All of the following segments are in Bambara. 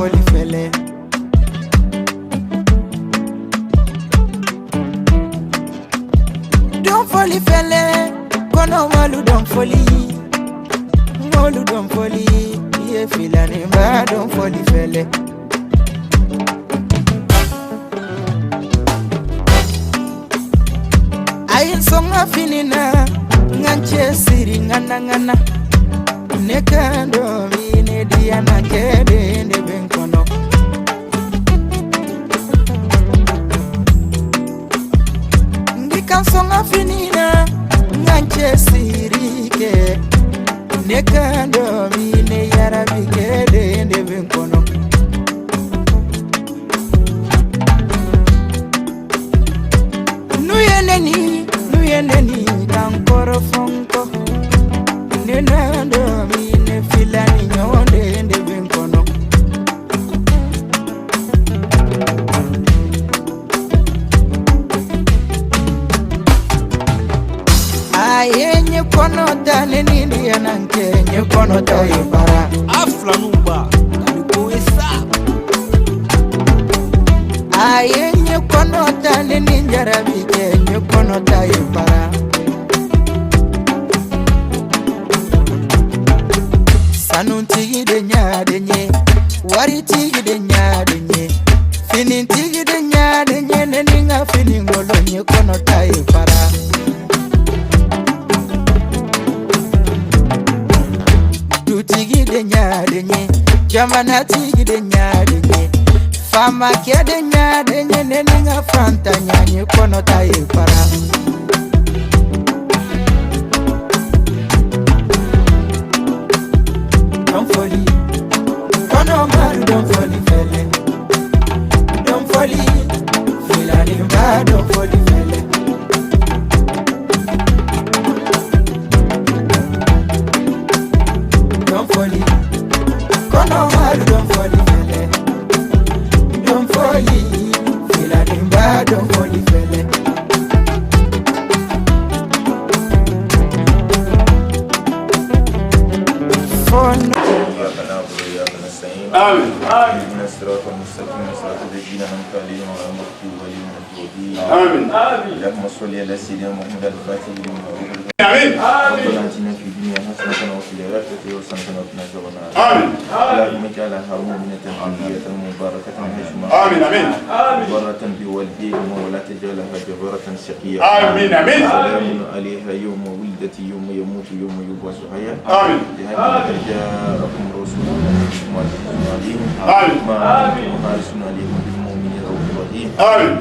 foli fele. Don't foli fele, kono malu don't foli. Malu don't foli, ye filani ba don't foli fele. Ayin songa finina, nganche siri ngana. Nekando mine diana kede ne benkono. Ngikan songa finina, nganche siri ke. Nekando mine yarabi kede ne benkono. Nuyeneni kankoro fonko. Nenando mine filani nyonde nde benkono. Aye nye kono tane nini yananke nye kono tayi para. Afla numba kaliko esa. Aye nye kono tane ninjarabi ke nye kono tayi para. Sanun tigi de nyade nye, wari tigi de nyade nye, finin tigi de nyade nye, neninga finin golo nye kono tayi para. Du tigi de nyade nye, jamana tigi de nyade nye, fama ke de nyade nye, neninga franta nye kono tayi para. Don't folly, kono maru don't folly fele. Don't folly, filani ba don't folly fele. Don't folly, kono maru don't folly fele. Don't folly, filani ba don't folly fele. Phone. آمين. من الصراط المستقيم صراط الذين أنعمت عليهم غير المغضوب عليهم ولا الضالين. آمين. اللهم صل على سيدنا محمد الفاتح لما أغلق. آمين. ربنا آتنا في الدنيا حسنة وفي الآخرة حسنة وقنا عذاب النار. آمين. اللهم اجعلها مؤمنة حية مباركة حشمة. آمين. آمين. مبارة بوالديهما ولا تجعلها جبارة شقية. آمين. آمين. سلام عليها يوم ولدت يوم يموت يوم يبعث حيا. آمين. لهذا جاءكم رسول ما عليهم ما حارس عليهم بالمؤمنين رؤوف رحيم. آمين.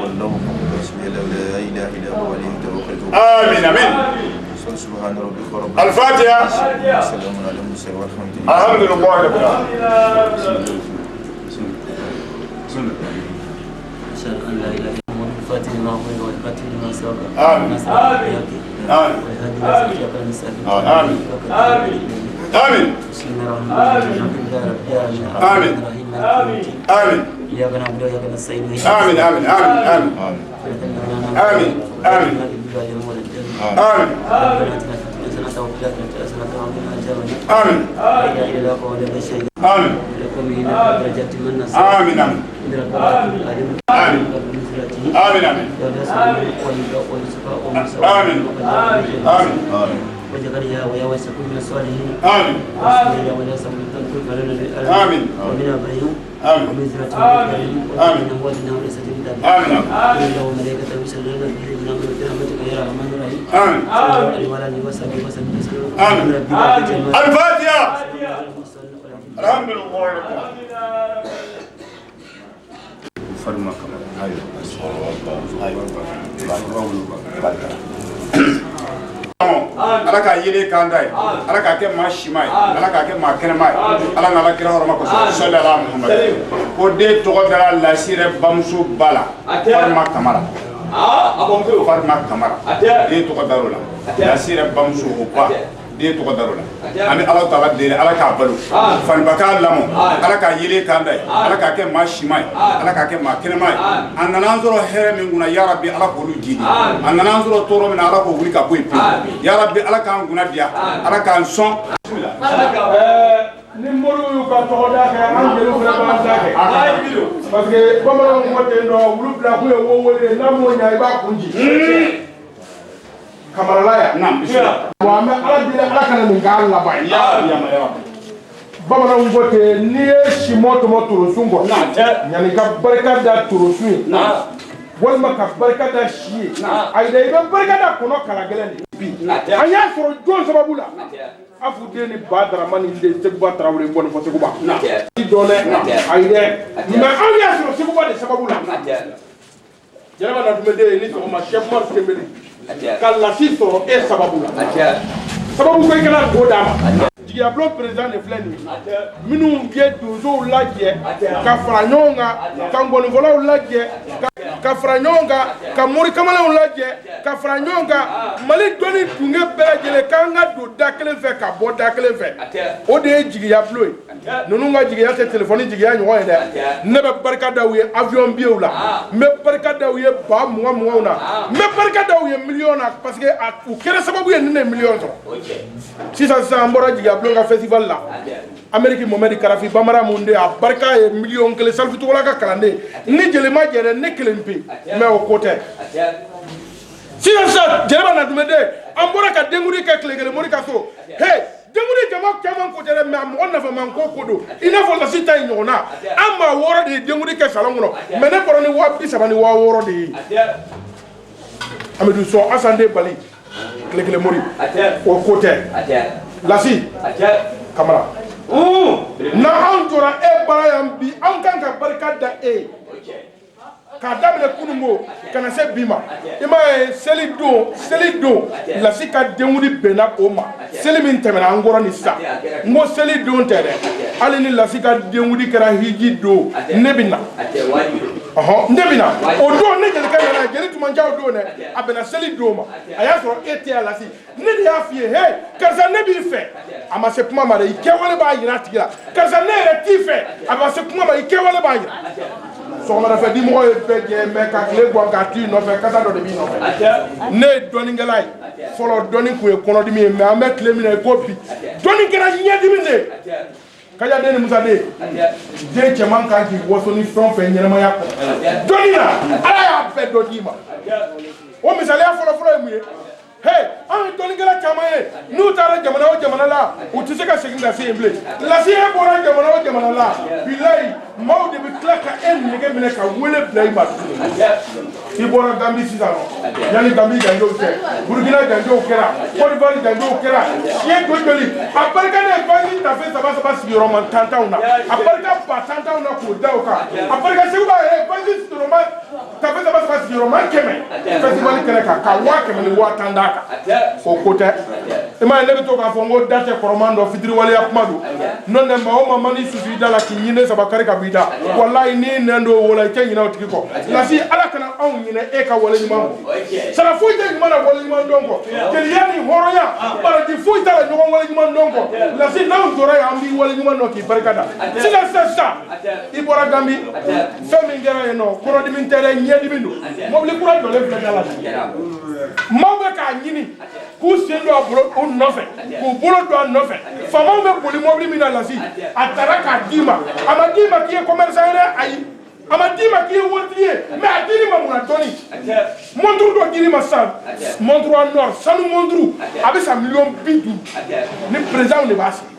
والله حسبي لا إله إلا هو عليه توكلت. آمين. آمين. سبحان ربك رب الفاتحة. وسلام على المرسلين والحمد لله. الحمد لله رب العالمين. أشهد أن لا إله إلا الله الفاتح لما أغلق والفاتح لما سبق. آمين. آمين. والهادي إلى صراطك المستقيم. آمين. آمين. بسم الله الرحمن الرحيم. الحمد لله رب العالمين. آمين. الرحمن الرحيم مالك يوم الدين. آمين. إياك نعبد وإياك نستعين. آمين. آمين. آمين. آمين. آمين. آمين. آمين. آمين. آمين. آمين. وجعلها ويوسع كل الصالحين. آمين. واسمعنا ولا سمعنا كل فلنا للأرض. آمين. ومن بينهم. آمين. ومن ذرة آمين. ومن أموالنا وليس بالله. آمين. إلا وملائكته يصلون على النبي من أمر برحمتك يا رحمن الرحيم. آمين. صلى الله عليه وعلى آله وصحبه وسلم. آمين. الفاتحة. الحمد لله رب ala ka yele kanda ye ala ka kɛ maa sima ye ala ka kɛ maa kɛnɛma ye ala n'ala kira hɔrɔma kosɔn sallallahu alaihi wa sallam ko den tɔgɔ dara Lasire bamuso ba la Farima Kamara Farima Kamara den tɔgɔ dara o la Lasire bamuso o ba den tɔgɔ dara o la an bɛ ala taala deli ala k'a balo faniba k'a lamɔ ala ka yele kanda ye ala ka kɛ maa sima ye ala ka kɛ maa kɛnɛma ye a nana an sɔrɔ hɛrɛ min kunna ya Rabbi ala k'olu jidi a nana an sɔrɔ tɔɔrɔ min na ala k'o wuli ka bɔ yen pewu ya Rabbi ala k'an kunna diya ala k'an sɔn ni mɔriw y'u ka tɔgɔ da kɛ an jeliw fana b'an da kɛ parce que bamananw ko ten dɔ wulu bila kun ye wo wele n'a m'o ɲa i b'a kun ci kamarala ya wa an bɛ ala deli ala kana nin k'an laban ye bamananw ko ten n'i ye simɔ tɔmɔ torosun kɔ yanni ka barika da torosun ye walima ka barika da si ye ayi dɛ i bɛ barika da kɔnɔ kala gɛlɛn de bi an y'a sɔrɔ jɔn sababu la Afuden ni Badarama ni Seguba Traoré bɔ fɔ Seguba ti dɔnɛ ayi dɛ mais an y'a sɔrɔ Seguba de sababu la Jɛnɛba Natumede ni sɔgɔma Chef Umar Tembeli ka lasi sɔrɔ e sababu la sababu ko i kana go d'a ma jigiya bulon président de filɛ nin ye minnu ye donsow lajɛ ka fara ɲɔgɔn kan ka ngɔnifɔlaw lajɛ ka fara ɲɔgɔn kan ka mori kamalenw lajɛ ka fara ɲɔgɔn kan Mali dɔnni dunge bɛɛ lajɛlen k'an ka don da kelen fɛ ka bɔ da kelen fɛ o de ye jigiya bulon ye ninnu ka jigiya tɛ telefɔni jigiya ɲɔgɔn ye dɛ ne bɛ barika da u ye avion billetw la n bɛ barika da u ye ba mugan na n bɛ barika da u ye miliyɔn na parce que u kɛra sababu ye ni ne miliyɔn sɔrɔ sisan an bɔra jigiya bulon ka festival la Amérique Mohamed Karafi Bamara mun de a barika ye miliyɔn kelen Salif Togola ka kalanden ni jeli ma jɛrɛ ne kelen pe mais o ko tɛ sisan Jɛnɛba Natumede an bɔra ka dengudi kɛ tile kelen mori ka so hey dengudi jama caman ko tɛ dɛ mais a mɔgɔ nafaman ko don i n'a fɔ lasi ta in ɲɔgɔn na an maa 6 de ye dengudi kɛ salon kɔnɔ mais ne bɔra ni 30 ni 60 de ye Amadu Sɔn Asande Bali tile kelen mori o ko tɛ lasi Kamara na an tora e bara yan bi an kan ka barika da e k'a daminɛ kunungo ka na se bi ma i m'a ye seli don lasi ka dengudi bɛnna o ma seli min tɛmɛna an kɔrɔ ni sisan n ko seli don tɛ dɛ hali ni lasi ka dengudi kɛra hiji don ne bɛ na ne bɛ na o don ne jelikɛ nana jeli tumancaw don dɛ a bɛnna seli don ma a y'a sɔrɔ e tɛ yan lasi ne de y'a f'i ye hey karisa ne b'i fɛ a ma se kuma ma dɛ i kɛwale b'a yira a tigi la karisa ne yɛrɛ t'i fɛ a ma se kuma ma i kɛwale b'a yira sɔgɔmadafɛ dimɔgɔ ye bɛɛ jɛ mɛ ka tile gan ka t'i nɔfɛ kasa dɔ de b'i nɔfɛ ne ye dɔnnikɛla ye fɔlɔ dɔnni kun ye kɔnɔdimi ye mais an bɛ tile min na ko bi dɔnni kɛra ɲɛdimi de Kajaden ni Musaden den cɛman kan k'i waso ni fɛn o fɛn ɲɛnamaya kɔnɔ dɔnni na Ala y'a bɛɛ dɔ d'i ma o misaliya fɔlɔ-fɔlɔ ye mun ye hey an ye dɔnnikɛla caman ye n'u taara jamana o jamana la u tɛ se ka segin ka se yen bilen lasi e bɔra jamana o jamana la bilayi maaw de bɛ tila ka e nɛgɛ minɛ ka wele bila i ma i bɔra Gambie sisan nɔ yanni Gambie janjow cɛ Burkina janjow kɛra Côte d'Ivoire janjow kɛra siɲɛ joli a barika ne banki tafe 3 sigiyɔrɔma 10 na a barika ba 10 na k'o da o kan a barika Seguba yɛrɛ banki sigiyɔrɔma tafe 3 sigiyɔrɔma 100 festival kɛnɛ kan ka 1000 ni 10 d'a kan o ko tɛ i m'a ye ne bɛ to k'a fɔ n ko da tɛ kɔrɔman dɔ fitiriwaleya kuma don n'o tɛ maa o maa man'i susu i da la k'i ɲini 3 kari ka b'i da walayi n'i nɛn don o la i tɛ ɲinɛ o tigi kɔ lasi Ala kana anw ɲinɛ e ka wale ɲuman kɔ sara foyi tɛ ɲuman na wale ɲuman dɔn kɔ jeliya ni hɔrɔnya baraji foyi t'a la ɲɔgɔn wale ɲuman dɔn kɔ lasi n'anw jɔra yan an b'i wale ɲuman dɔn k'i barika da sisan i bɔra Gambie fɛn min kɛra yen nɔ kɔnɔdimi tɛ dɛ ɲɛdimi don mobili kura jɔlen filɛ da la maaw bɛ k'a ɲini k'u sen don a bolo u nɔfɛ k'u bolo don a nɔfɛ faamaw bɛ boli mobili min na lasi a taara k'a d'i ma a ma d'i ma k'i ye commerçant ye dɛ ayi a ma d'i ma k'i ye waritigi ye mais a dir'i ma mun na dɔɔni montre dɔ dir'i ma sisan montre en or sanu montre a bɛ san miliyɔn 50 ni président de b'a sigi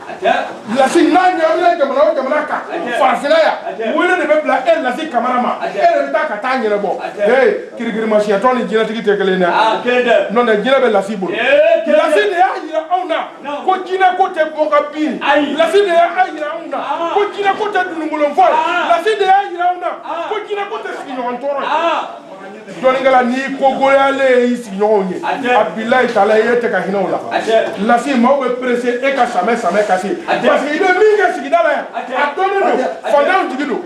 lasi n'a ɲagamina jamana o jamana kan farafinna yan wele de bɛ bila e lasi Kamara ma e de bɛ taa ka taa ɲɛnabɔ hey kirikirimasiyɛntɔ ni jinɛtigi tɛ kelen dɛ n'o tɛ jinɛ bɛ lasi bolo lasi de y'a yira anw na ko jinɛ ko tɛ bɔ ka bin lasi de y'a yira anw na ko jinɛ ko tɛ dunugolonfɔ ye lasi de y'a yira anw na ko jinɛ ko tɛ sigiɲɔgɔn tɔɔrɔ ye dɔnnikɛla n'i ko goyalen y'i sigiɲɔgɔnw ye a bilayi tala e tɛ ka hinɛ o la lasi maaw bɛ pressé e ka samɛ kasi parce que i bɛ min kɛ sigida la yan a dɔnnen don fantanw jigi don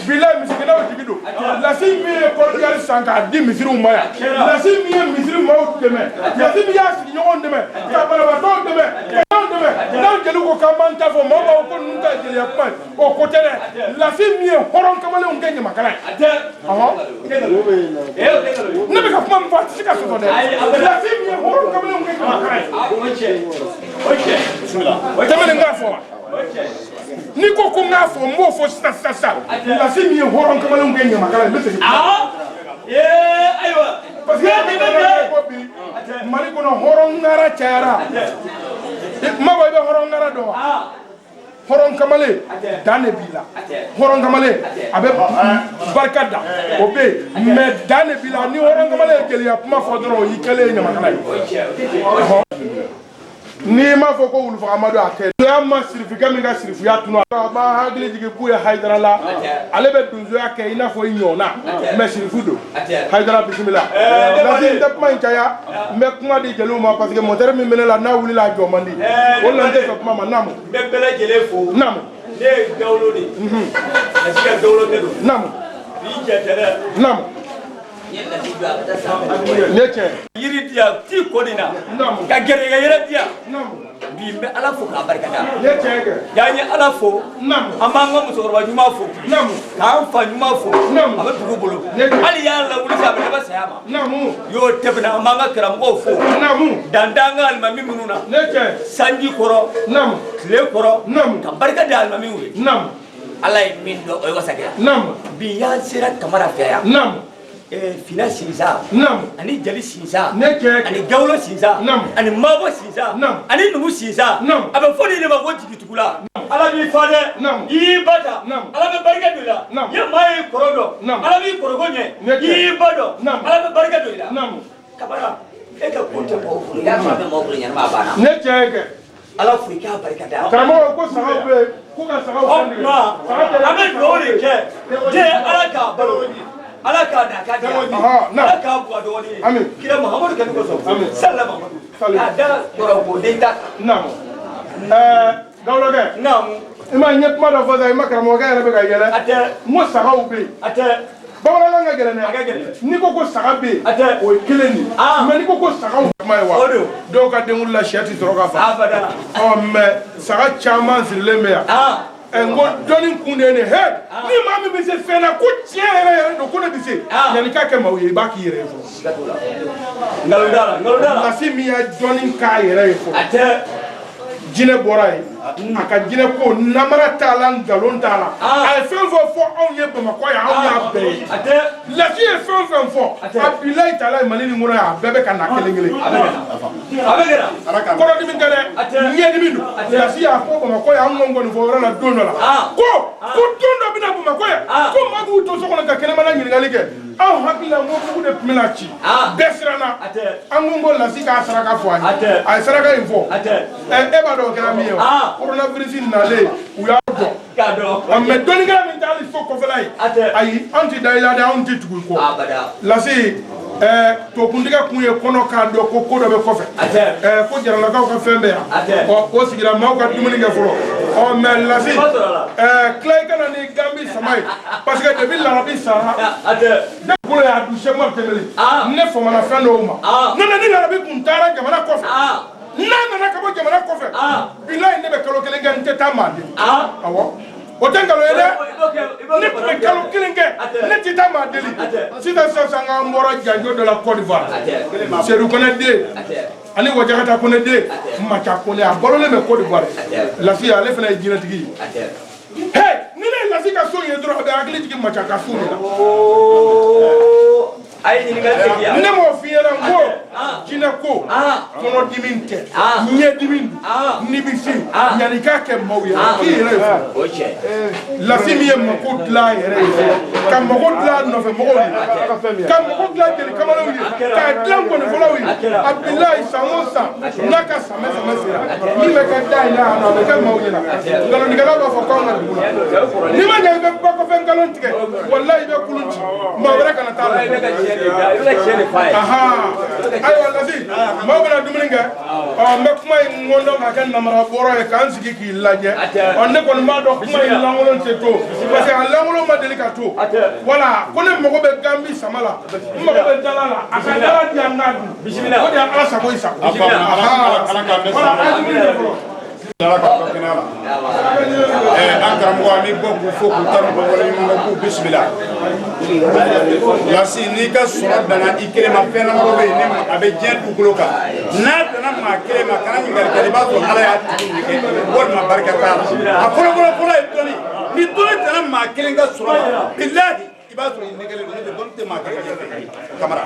bilayi misikinɛw jigi don lasi min ye kɔrɔkiyari san k'a di misiriw ma yan lasi min ye misiri maaw dɛmɛ lasi min y'a sigiɲɔgɔnw dɛmɛ ka banabaatɔw dɛmɛ n'anw jeliw ko k'an b'an ta fɔ maaw b'a fɔ ko ninnu ta ye jeliya kuma ye o ko tɛ dɛ lasi min ye hɔrɔn kamalenw kɛ ɲamakala ye ne bɛ ka kuma min fɔ a tɛ se ka sɔsɔ dɛ lasi min ye hɔrɔn kamalenw kɛ ɲamakala ye tɛmɛnen k'a fɔ wa ni ko ko nga fo mo fo sa la si mi horon ko malum ke nyama kala mese aywa parce que mali ko no horon ngara cara ma boy be horon ngara do horon kamale dane bila horon kamale abe barkada obe mais dane bila ni horon kamale kele ya kuma fo doro yi kele nyama kala ni ma fo ko wulu fa amadu akay ya ma sirifu gami ga sirifu ya tunu ba hagile jige buya haydara la ale be dunzo akay ina fo nyona me sirifu do haydara bismillah la sin de kuma incaya me kuma di jelu ma parce que moteur mi menela na wuli la jomandi wala nde fa kuma namu be bele jele fo namu ne dawlo ni asiga dawlo te do namu ni jetere namu Neke yiri dia ti kodina ka gere ga yere dia bi be ala fo ka barkada neke ya ni ala fo amanga musorba juma fo ka fa juma fo abe dugu bolo ali ya la wuli sa be ba sayama yo tebna amanga kram ko fo dandanga almami mununa neke sanji koro kle koro ka barkada almami wi ala min do o wasakira bi ya sira kamara fiya fina sinsa ani jali sinsa ani gawlo sinsa ani mabo sinsa ani numu sinsa abe foni ne ma ko jigitugula ala bi fade yi bata ala be barka dula ya mai korodo ala bi korogo nye yi bado ala be barka dula kabara e ka kunte ko ya ma be mo ko nyar ma bana ne cheke ala afrika barka da kamo ko sahabe ko ka sahabe abe dole ke je ala ka balo ala ka da ka ala ka bu adoni amin kira muhammadu kan ko so sallama ka da ko de ta nam gawlo ge nam ima nyep ma do faza ima karamo ga yele be ga yele ate mo sahaw be ate bawala nga gele ne ni ko sahabe ate o keleni mais ni ko sahaw may wa do ka dengul la shati droga fa abada o mais saga chama zirle me ya ngo doni kunde ne he ni ma mi be se fena ko tiere do ko ne bi se yani ka ke mawye ba ki yere fo ngaludala la si mi ya doni ka yere fo ate jine boray aka jine ko namara tala ngalon tala ay fen fo on ye bama ko ya on ya be ate la si e fen fo abilay tala mani ni ngora ya bebe kana kelengele abegera ko do mi ngale nye di bindu la si ya ko bama ko ya ngongo ni fo wala dondo la ko dondo bina bama ko ya ko magu to so ko ka kele mala ngali ke aw hakila mo ko de minachi besrana angongo la si ka saraka fo ay saraka info e ba do kala mi yo coronavirus nale u ya do amma doni ga min tali fo ko felay ay anti dayla da anti tugu ko la si to kundiga kunye kono ka do ko do be ko fe ko jara la ka fembe ya ko sigira maw ka dumuni ga foro o men la si clay kana ni gambi samay parce que depuis l'Arabie sara de ko ya du chef martemeli ne fo mana fendo uma non ni l'Arabie kuntara jamana ko fe nana kabo jamana ko fe billahi ne be kalo kelen gan teta mande awo o tangalo ele ne be kalo kelen ke ne teta mande sida sanga mboro janjo de la Côte d'Ivoire Seydou Konede ani wajakata Konede macha kole a bolole me Côte d'Ivoire la fi ale fena jinatigi hey nene la fi ka so ye dro be agli tigi macha ka so la ay ni ngal tegiya ne mo fiera ngo jina ko kono diminte nye dimindu nibisi nyani ka ke mawya ki yere oche la fimi em ko dla yere kam mo ko dla no fe mo ko kam mo ko dla ke kamalo wi ka dla ko no fola wi abdullahi samosa naka samesa masira ni me ka dai na no be ka mawya na ngalo ni gala ba fo ko ngal ni ma ngal be ko fe ngalon tike wallahi be kulunci ma wara kana tala aha ayo lazi mo bana dumuninga me kuma ngondo ka kan namara boro e kan sigi ki laje on ne kon ma do kuma langolon te to parce que langolon ma delikato wala ko ne mo be gambi samala mo be dalala aka dala di angadu bismillah ko di ala sa ko isa bismillah ala ka Ankaramwa mi boku foku taru wala mi ngoku bismillah lasi ni ka sura dana ikere ma fena mo be ne abe jen dukuloka na dana ma kere ma kana ngal kale ba to ala ya tiki ke wor ma barka ta afolo folo idoni ni doni dana ma kere ga sura billahi ibatu ni ngale ni bonte ma kere kamera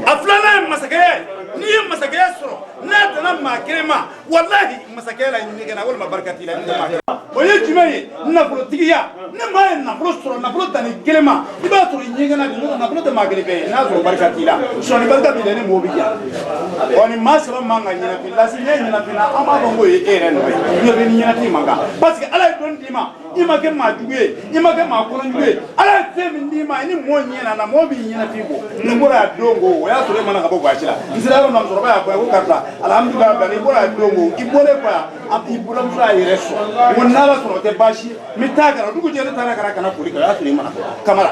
aflana masakaya ni masakaya sura na dana ma kere ma wallahi masakaya ni ngana wol ma barka ti la ni ma oye jumeye nafolo tigiya ne ma ye nafolo sɔrɔ nafolo dani kelen ma i b'a sɔrɔ i ɲɛgɛnna de n'o nafolo tɛ maa kelen bɛɛ ye n'a sɔrɔ barika t'i la sɔni barika t'i la ni mɔgɔ bɛ diya ɔ ni maa saba man ka ɲɛnafin lasi ne ɲɛnafin na an b'a fɔ k'o ye e yɛrɛ nɔ ye ɲɛ bɛ ni ɲɛnafin man kan parce que ala ye dɔnni d'i ma i ma kɛ maa jugu ye i ma kɛ maa kɔnɔjugu ye ala ye fɛn min d'i ma i ni mɔgɔ ɲɛna na mɔgɔ b'i ɲɛnafin bɔ ne bɔra yan don ko o y'a sɔrɔ e mana ka bɔ gasi la n sera yɔrɔ min na musokɔrɔba y'a fɔ a ye ko karisa alhamdulilayi bila i bɔra yan don ko i bɔlen kɔ yan i bolomuso y'a yɛrɛ sɔrɔ ko n'ala sɔrɔ o tɛ baasi ye n bɛ taa kana dugu jɛ ne taara kana foli kɛ o y'a sɔrɔ i mana kamara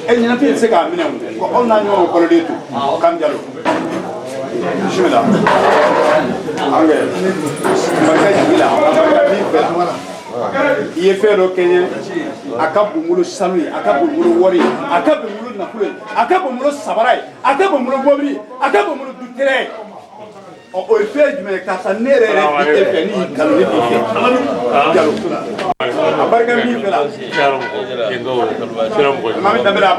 e ɲɛnafin tɛ se k'a minɛ o ko aw n'a ɲɔgɔn kɔrɔlen to kan jalo bisimila an kɛ barika jigi la min fɛ i ye fɛn dɔ kɛ n ye a ka bon n bolo sanu ye a ka bon n bolo wari ye a ka bon n bolo nafolo ye a ka bon n bolo sabara ye a ka bon n bolo mobili ye a ka bon n bolo dutɛrɛ ye o ye fɛn jumɛn ye karisa ne yɛrɛ bi e fɛ ni y'i kanu ne b'i fɛ jalo a barika min fɛ la mami danbɛlɛ a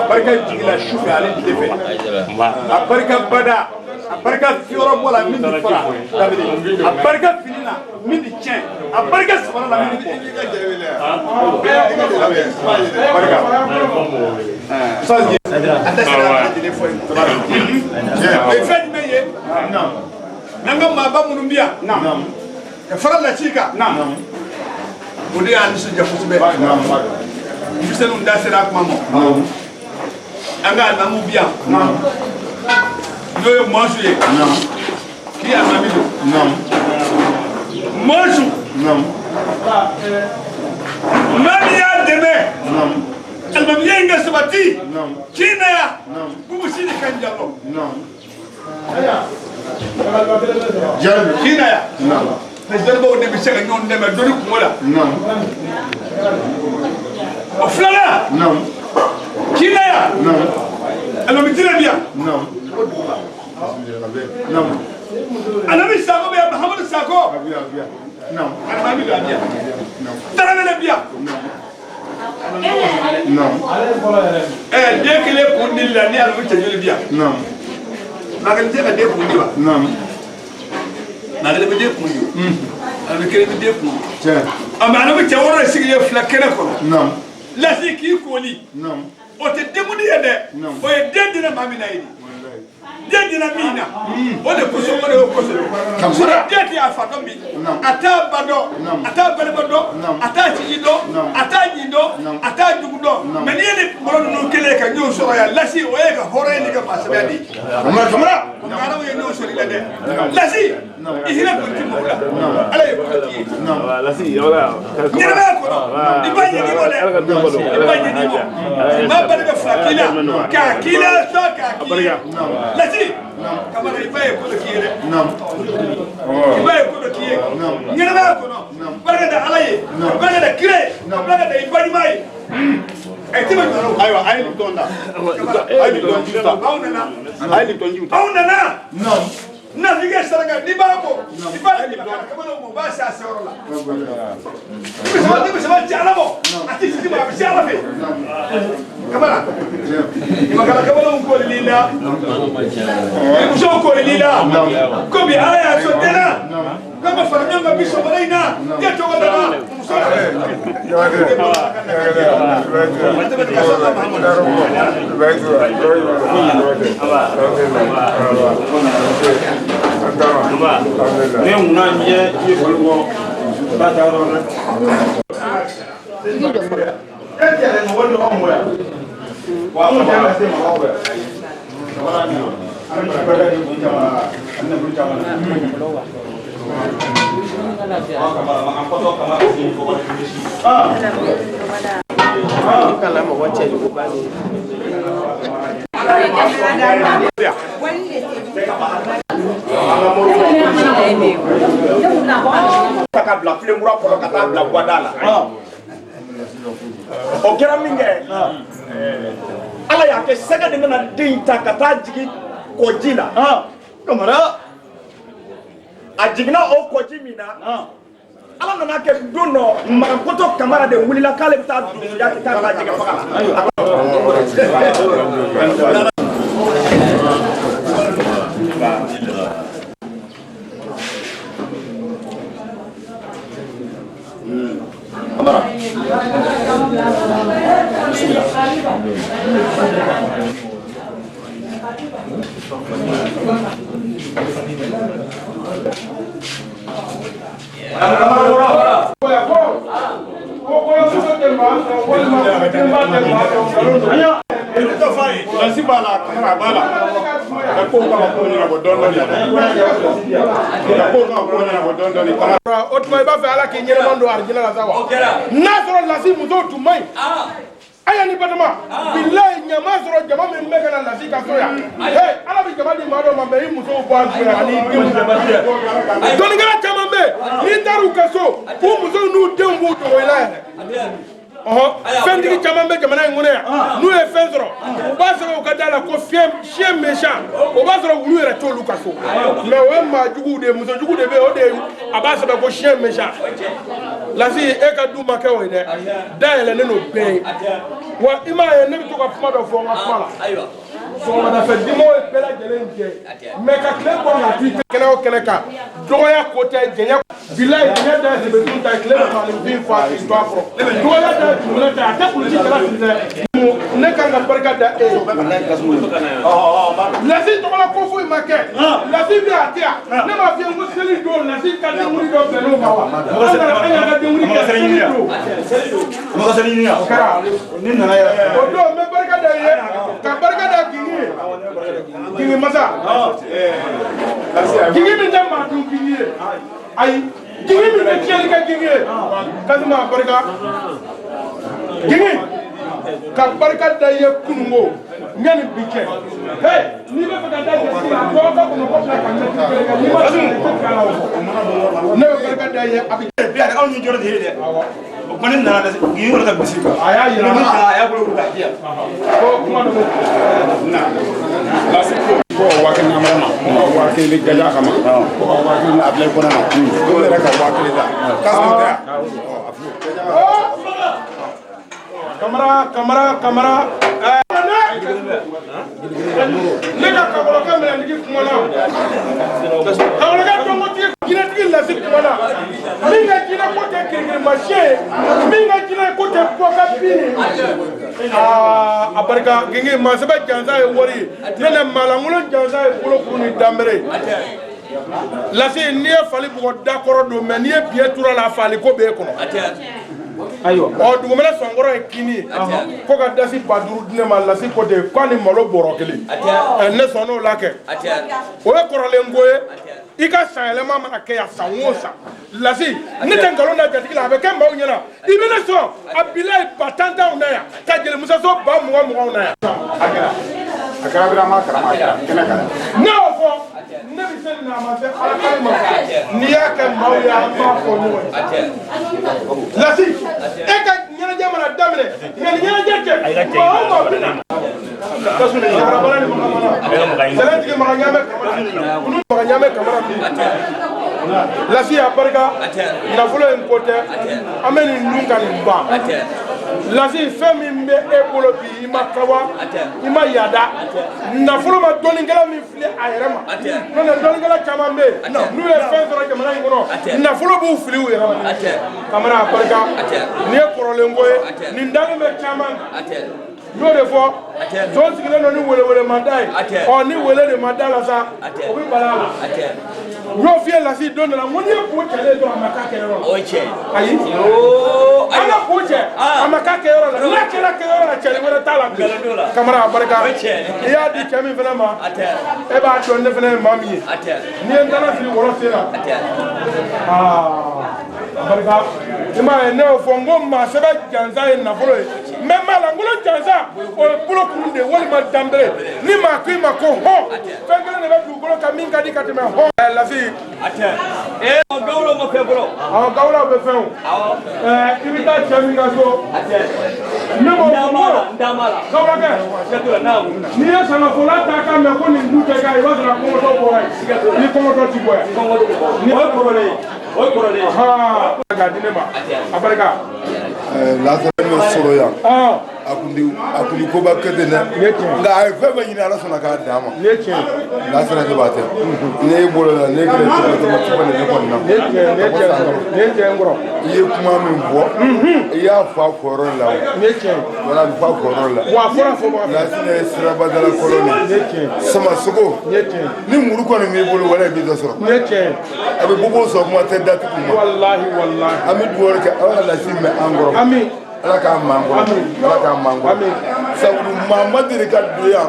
barika jigila su fɛ ale tile fɛ a barika bada a barika fiyɔrɔ bɔ la min bi fara danbɛlɛ a barika fini na min bi tiɲɛ a barika sabara la min bi bɔ barika a tɛ se ka lajɛlen fɔ yen o ye fɛn jumɛn ye n'an ka maaba minnu bɛ yan ka fara lasi kan o de y'a nisɔndiya kosɛbɛ denmisɛnninw da sera a kuma ma an ka alamu bi yan n'o ye mɔnsu ye k'i alimami don mɔnsu maa min y'a dɛmɛ alimamiya in ka sabati k'i na yan k'u si de ka jalɔ k'i na yan dɔnnibaw de bɛ se ka ɲɔgɔn dɛmɛ dɔnni kungo la o filanan k'i na yan alimami diinɛ bɛ yan alimami Sako bɛ yan Mahamadu Sako alimami bɛ yan Tarawele bɛ yan den kelen kun dili la ni alimami cɛjoli bɛ yan magani tɛ ka den kun di wa magani bɛ den kun di alimami kelen bɛ den kun di mais alimami cɛ wɔɔrɔ de sigilen filɛ kɛnɛ kɔnɔ lasi k'i kooli o tɛ denkundi ye dɛ o ye den dila maa min na ye den dila min na o de kosɔn o de y'o kosɔn o de den tɛ a fa dɔn bi a t'a ba dɔn a t'a balima dɔn a t'a sigi dɔn a t'a ɲi dɔn a t'a jugu dɔn mais n'i ye nin mɔgɔ ninnu kelen ka ɲɔgɔn sɔrɔ yan lasi o ye ka hɔrɔn ye ni ka maa sɛbɛn de ye kamara ye ɲɔgɔn sɔrɔ i la dɛ lasi i hinɛ kɔni ti mɔgɔ la ala ye kɔni k'i ye ɲɛnɛmaya kɔnɔ i b'a ɲɛni mɔ dɛ i b'a ɲɛni mɔ maa bali bɛ fila k'i la k'a k'i la sɔn k'a k'i ye lasi kamara i ba ye ko dɔ k'i ye dɛ i ba ye ko dɔ k'i ye ɲɛnɛmaya kɔnɔ barika da ala ye barika da kira ye barika da i balima ye ayiwa a ye nin tɔn da a ye nin tɔn jiw ta aw nana a ye nin tɔn jiw ta aw nana nafikɛ saraka n'i b'a bɔ i b'a di kamalen ma o b'a se a seyɔrɔ la ni musaba ci ala bɔ a tɛ sigi ma a bɛ se ala fɛ kamara ɲamakala kamalenw koolili la musow koolili la komi ala y'a sɔn den na k'an ka fara ɲɔgɔn kan bi sɔgɔmada in na k'e tɔgɔ dara muso ne ŋuna ɲɛ i ye boli bɔ ba taa yɔrɔ la. e tɛ yɛlɛ mɔgɔ dɔ anw yan wa anw tɛ ka se mɔgɔw fɛ. an bɛ barika di kun caman na ani nafolo caman na. an kɔtɔ kama ka se fɔ kala mɔgɔ cɛ jugu ba ka bila filenkura kɔrɔ ka taa bila guada la o kɛra min kɛ ala y'a kɛ sɛgɛ de nana den ta ka taa jigin kɔji la kamara a jiginna o kɔji min na ala nana kɛ don dɔ Magakoto Kamara de wulila k'ale bɛ taa donsoya kɛ k'a b'a jɛgɛ faga la o tuma i b'a fɛ ala k'i ɲɛnɛman don arijinɛ la sa wa n'a sɔrɔ lasi musow tun man ɲi aya ni batama bilayi ɲama sɔrɔ jama min bɛ ka na lasi ka so yan ala bɛ jama di maa dɔ ma mɛ i musow bɔ a jɔyɔ ani denw dɔnnikɛla caman bɛ n'i taar'u ka so k'u musow n'u denw b'u dogo i la yɛrɛ fɛntigi caman bɛ jamana in kɔnɔ yan n'u ye fɛn sɔrɔ u b'a sɔrɔ u ka da la ko chien méchant o b'a sɔrɔ wulu yɛrɛ t'olu ka so mais o ye maa juguw de ye muso jugu de bɛ yen o de a b'a sɛbɛn ko chien méchant lasi e ka du ma kɛ o ye dɛ dayɛlɛnnen don bɛɛ ye wa i m'a ye ne bɛ to ka kuma dɔ fɔ n ka kuma la sɔgɔmadafɛ dimanw ye bɛɛ lajɛlen jɛ mais ka tile bɔ k'a to kɛnɛ o kɛnɛ kan dɔgɔya ko tɛ jɛɲɛ bilayi jɛɲɛ da ye sɛbɛdun ta ye tile bɛ maaninfin fa k'i to a kɔrɔ dɔgɔya da ye tugulɛ tɛ a tɛ kulusi kɛra fili dɛ ne kan ka barika da e ye lasi tɔgɔla ko foyi ma kɛ lasi bɛ a tɛ yan ne m'a f'i ye ko seli don lasi ka denkuli dɔ bɛnn'o kan wa an y'a ka denkuli kɛ seli don o kɛra o don n bɛ barika da i ye ka barika da Gini masa Gini min tɛ maa dun Gini ye ayi Gini min bɛ tiɲɛli kɛ Gini ye Kasuma barika Gini ka barika da i ye kunungo yanni bi cɛ n'i bɛ fɛ ka da jɛsigi la dɔw ka kɔnɔ ko fila ka mɛtiri kelen kɛ n'i ma sɔn i tɛ kala o ne bɛ barika da i ye a bɛ kɛ bi anw ni jɔrɔ de ye dɛ o kuma ne nana dɛ Gini wɛrɛ ka bisi kan a y'a yira a y'a bolo wuli k'a di yan ko kuma dɔ na lasi ko waati namara ma ko waati ni gaja kama ko waati ni abile kɔnɔ na ko yɛrɛ ka waati da kasuma tɛ Kamara ne ka kabalaka minɛntigi kuma na kabalaka dɔnkotigi jinɛtigi lasi kuma na min ka jinɛ ko tɛ kirikirimasiyɛn ye min ka jinɛ ko tɛ bɔka bin a barika genge mansɛbɛ jansa ye wari ye ne na maalankolon jansa ye bolokuru ni danbere lasi n'i ye fali bugɔ dakɔrɔ don mɛ n'i ye biɲɛ tura la fali ko b'e kɔnɔ ayiwa dugumɛnɛ sɔnkɔrɔ ye kini ye ko ka dasi 5000 di ne ma lasi ko ten k'a ni malo bɔrɔ kelen ne sɔnn'o la kɛ o ye kɔrɔlen ko ye i ka san yɛlɛma mana kɛ yan san o san lasi ne tɛ nkalon da jatigi la a bɛ kɛ maaw ɲɛna i bɛ ne sɔn a bilayi ba tantanw na yan ka jelimusaso ba 20 na yan a kɛra birama karama kɛnɛ kan ne y'o fɔ ne bɛ se nin na a ma se ala kari ma n'i y'a kɛ maaw ye an b'a fɔ ɲɔgɔn ye lasi e ka ɲɛnajɛ mana daminɛ nka ni ɲɛnajɛ cɛ maa o maa bɛ na yarabana ni magamana sɛnɛtigi maga ɲamɛ kamara olu maga ɲamɛ kamara lasi a barika nafolo in ko tɛ an bɛ nin dun ka nin ban lasi fɛn min bɛ e bolo bi i ma kawa i ma yada nafolo ma dɔnnikɛla min fili a yɛrɛ ma n'o tɛ dɔnnikɛla caman bɛ yen n'u ye fɛn sɔrɔ jamana in kɔnɔ nafolo b'u fili u yɛrɛ ma kamara a barika nin ye kɔrɔlen ko ye nin dalen bɛ caman y'o de fɔ tɔn sigilen don ni welewele ma da ye ni wele de ma da la sa o bɛ bala a la y'o fiyɛ lasi don dɔ la n ko n'i ye ko cɛlen dɔrɔn a ma k'a kɛyɔrɔ la ayi an ka ko cɛ a ma k'a kɛyɔrɔ la n'a kɛra kɛyɔrɔ la cɛli wɛrɛ t'a la bilen kamara a barika i y'a di cɛ min fana ma e b'a dɔn ne fana ye maa min ye n'i ye n tana fili wɔrɔ sen na a barika i m'a ye ne y'o fɔ n ko maa sɛbɛn jansa ye nafolo ye n bɛ n b'a la n bolo jansa o ye bolo kurun de walima danbere ni maa ko i ma ko hɔn fɛn kelen de bɛ dugukolo kan min ka di ka tɛmɛ hɔn. Lafi. Gawulaw ma fɛn fɔlɔ. Gawulaw bɛ fɛn o. I bɛ taa cɛ min ka so. Ne m'o fɔ mɔgɔ. Gawulakɛ. N'i ye sangafola ta kan mɛn ko nin du tɛ k'a ye i b'a sɔrɔ kɔngɔtɔ bɔra yen. Ni kɔngɔtɔ ti bɔ yan. Ni o ye kɔrɔlen ye. O ye kɔrɔlen ye. K'a di ne ma. A barika. Lazare bɛ sɔrɔ yan a kun di koba kɛ ten dɛ nka a ye fɛn bɛɛ ɲini ala sɔnna k'a d'a ma Lazare de b'a tɛ ne bolo la ne kɛra cogo de ne kɔni na i ye kuma min fɔ i y'a fɔ a fɔyɔrɔ la wala a bɛ fɔ a fɔyɔrɔ la Lazare ye sirabadala kɔrɔ sama sogo ni muru kɔni b'i bolo wala i b'i dɔ sɔrɔ a bɛ bɔ sɔrɔ kuma tɛ datugu ma an bɛ dugawu kɛ ala ka lasi mɛn an kɔrɔ ala k'a mango ala k'a mango sabu maa ma deli ka don yan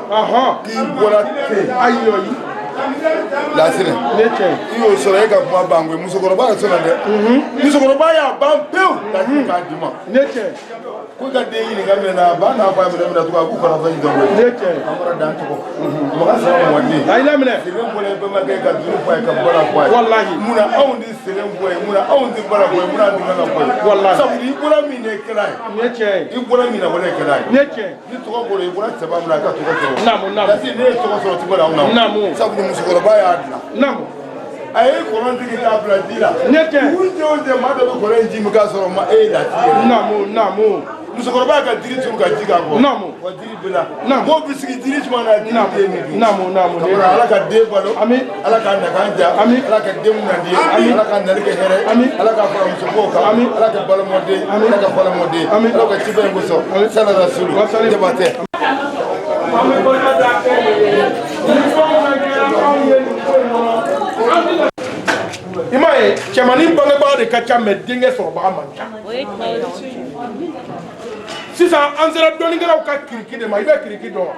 k'i bɔra ten ayi Lazare i y'o sɔrɔ e ka kuma ban koyi musokɔrɔba y'a sɔrɔ dɛ musokɔrɔba y'a ban pewu Lazare k'a di ma ko ka den ɲininka minɛ na a ba n'a fa minɛ minɛ tugun a k'u fana fɛn dɔn koyi an bɔra dan tɔgɔ maga sara mɔden sɛgɛn bɔra bɛnbakɛ ka juru fɔ a ye ka bɔra fɔ a ye munna anw tɛ sɛgɛn fɔ ye munna anw tɛ baara fɔ ye munna an tɛ kan ka fɔ ye sabu i bɔra min de kɛra ye i bɔra min na wale kɛra ye ni tɔgɔ bɔra i bɔra sɛbɛn min na a ka tɔgɔ sɔrɔ Lazare ne ye tɔgɔ sɔrɔ cogo la anw na sabu musokɔrɔba y'a dilan a ye kɔlɔn tigi k'a bila ji la u denw tɛ maa dɔ bɛ kɔlɔn in ji min k'a sɔrɔ ma e ye Lazare musokɔrɔba ka jiri turu ka ji k'a kɔ wa jiri bila mɔgɔw bɛ sigi jiri suma na jiri den min dun ala ka den balo ala ka nakan ja ala ka den nadi ala ka nali kɛ hɛrɛ ala ka fara musokow kan ala ka balamɔden ala ka balamɔden ala ka ciba in kosɔn sala rasulu jabatɛ i m'a ye cɛmannin bangebaga de ka ca mɛ denkɛ sɔrɔbaga man ca sisan an sera dɔnnikɛlaw ka kiriki de ma i bɛ kiriki dɔn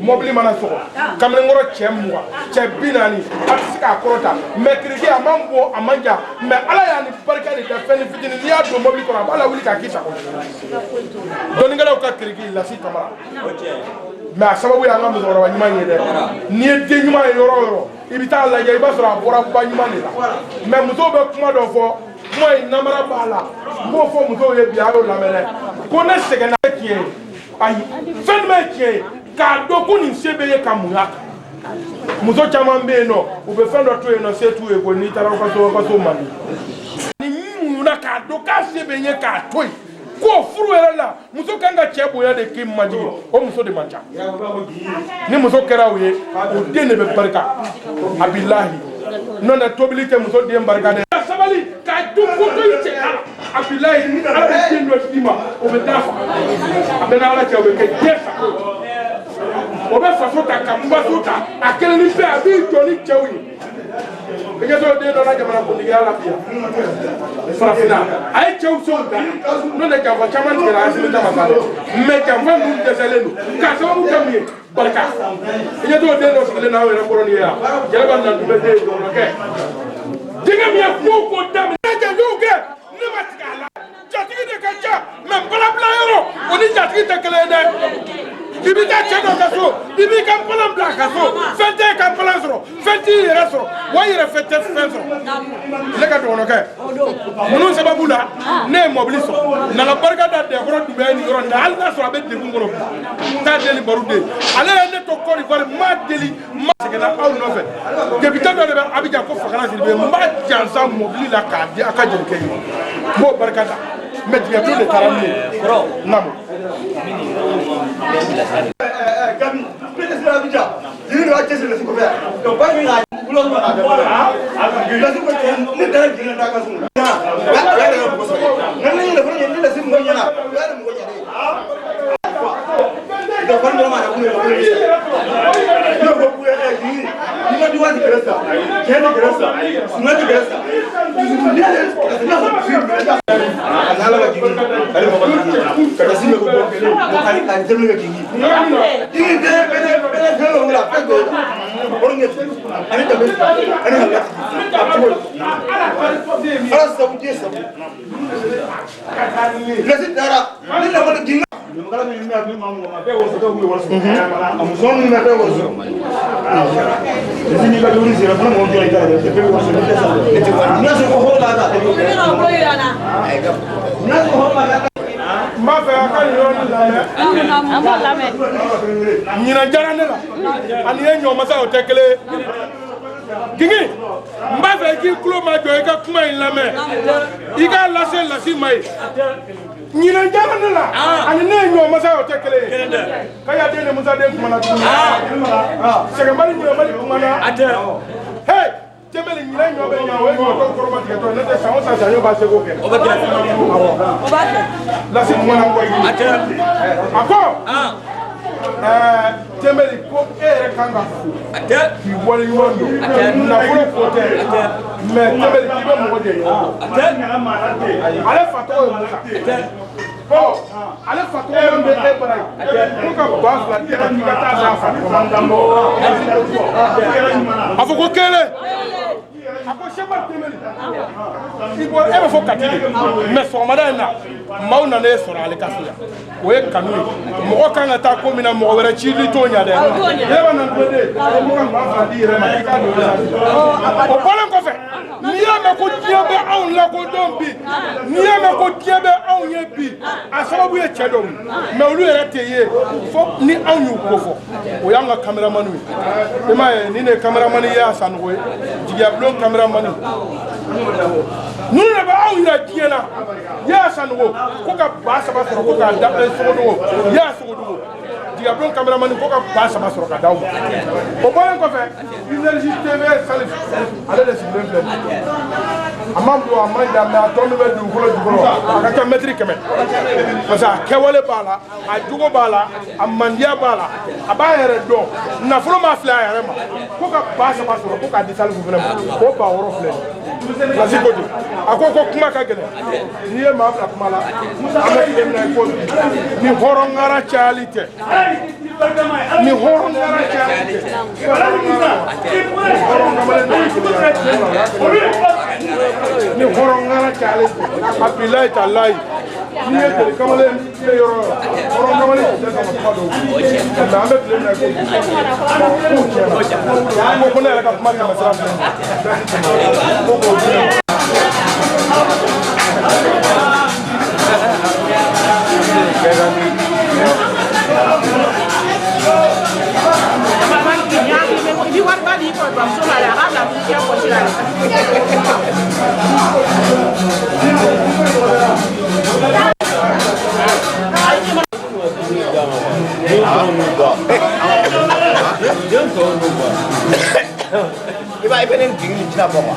mɔbili mana sɔgɔ kamalenkɔrɔ cɛ 20 cɛ 40 a tɛ se k'a kɔrɔta mɛ kiriki a man bon a man jan mɛ ala y'a ni barika de kɛ fɛn ni fitinin n'i y'a don mɔbili kɔnɔ a b'a lawuli k'a k'i sago dɔnnikɛlaw ka kiriki Lasi Kamara mɛ a sababu y'an ka musokɔrɔba ɲuman ye dɛ n'i ye den ɲuman ye yɔrɔ o yɔrɔ i bɛ taa lajɛ i b'a sɔrɔ a bɔra ba ɲuman de la mɛ musow bɛ kuma dɔ fɔ kuma in namara b'a la n b'o fɔ musow ye bi a y'o lamɛn dɛ ko ne sɛgɛnna ye tiɲɛ ye ayi fɛn jumɛn ye tiɲɛ ye k'a dɔn ko nin se bɛ ye ka munya kan muso caman bɛ yen nɔ u bɛ fɛn dɔ to yen nɔ se t'u ye ko n'i taara u ka so man di ni muɲuna k'a dɔn k'a se bɛ ye k'a to yen ko furu yɛrɛ la muso kan ka cɛ bonya de k'i majigi o muso de man ca ni muso kɛra o ye o den de bɛ barika a bilahi n'o tɛ tobili tɛ muso den barika dɛ sabali k'a dun koto in cɛ a bilahi ala bɛ den dɔ d'i ma o bɛ dafa a bɛ n'ala cɛ o bɛ kɛ den sago o bɛ faso ta ka baso ta a kelen ni bɛɛ a b'i jɔ ni cɛw ye i ka sɔrɔ den dɔ la jamana kuntigiya la bi yan farafinna a ye cɛw senw ta n'o tɛ janfa caman tigɛra Asimata ma sa dɛ mɛ janfa ninnu dɛsɛlen don k'a sababu kɛ mun ye barika i ka sɔrɔ den dɔ sigilen n'aw yɛrɛ kɔrɔ nin ye yan Jɛnɛba Nantunbɛ den ye dɔgɔnɔkɛ denkɛ min ye ko o ko daminɛ janjow kɛ ne ma tigɛ a la jatigi de ka ca mɛ balabila yɔrɔ o ni jatigi tɛ kelen ye dɛ i b'i ka cɛ dɔ ka so i b'i ka npalan bila a ka so fɛn tɛ ka npalan sɔrɔ fɛn t'i yɛrɛ sɔrɔ wa i yɛrɛ fɛn tɛ fɛn sɔrɔ ne ka dɔgɔnɔkɛ ninnu sababu la ne ye mɔbili sɔrɔ nana barika da Dɛkɔrɔ Dunbiya nin yɔrɔ in na hali n'a sɔrɔ a bɛ degun kɔnɔ t'a deli baro den ale ye ne to Côte d'Ivoire m'a deli ma seginna aw nɔfɛ député dɔ de bɛ Abidjan ko Fakala Sidibe m'a jansa mɔbili la k'a di a ka jelikɛ ye n b'o barika da mɛ tigɛtu de taara min ye namu Gabi, président Abidjan, jiri dɔ cɛ siri Lasi kɔfɛ donc ba min ka bulo ma ka Lasi ko ne dara jiri na ka sun ya ya de ko so nan ne le fɔlɔ ni Lasi mo ɲana ya de mo ɲana donc ban dɔ ma na ko ne ko ko ko jiri ni ma di wati gresa kene gresa sunati gresa ni ala la jiri ale mo ka Lasi me ko ko ka telu ke jiri ini belum lah, orang itu, ini tapi, ini hal alas sabu dia sabu, Lasi darah, ini nama tinggal, kalau ini ma be wo so to wo so am zon na be wo so ni ga duri zira ko mo jori ga de be wo so ni ta na so ko hola da ni ko irana na ko hola da ma fe aka ni la me nyina jara ne la ani enyo masa o tekele Kingi mba fe ki klo ma jo e ka kuma in la me I ka lasi mai nyina jara ne la ani ne enyo masa o tekele ka ya de ne musa de kuma na sega mari nyina mari kuma na hey temeli nyina enyo be nya we ko ko ma ke to ne de sa sa yo ba se ko ke o ba ke lasi kuma na ko yi ako temeli ko ere kanga fu ki wali yondo na furo kote me temeli ki be mo de ale fato yo musa ko ale fato yo be e bara ko ka ba fla ti ka ta za fa ko mandambo afoko kele ako shema temeli ibo ebe fo katide me formada na mauna ne sora ale kasuya o e kanu mo kan ta ko mina mo wera chi li to nya de yeba na gbede mo kan ba fa di re ma ka do o bolen ko fe ni ya me ko tie be awun la ko don bi ni ya me ko tie be awun ye bi asababu ye chedo me olu ere teye fo ni awun yu ko fo o ya nga cameraman wi e ma ni ne cameraman ya sanwo jiya blon cameraman nunu ba awun ya diena ya sanwo ko ka ba saba soro ko ka da sogo ya sogo diga blon cameraman ko ka ba saba soro ka dawo o bolen ko fe Énergie TV salif ale de signe blé amamdu amanda na tonu be du ko aka ka metri keme parce que kewale bala a jugo bala amandia bala abayere do na furo ma fla yare ma ko ka ba saba soro ko ka di salif vraiment ko ba woro fle la sikodi akoko kuma ka gele ni e ma fla kuma la amati dem na ko ni horongara chalite ni horongara chalite ni horongara chalite abilai talai ni e tele kamale ni yoro horongara ni tele sama pado na ambe dem na ko ko ne ka kuma ka masra ko Iba ipenen dingin cina pokok.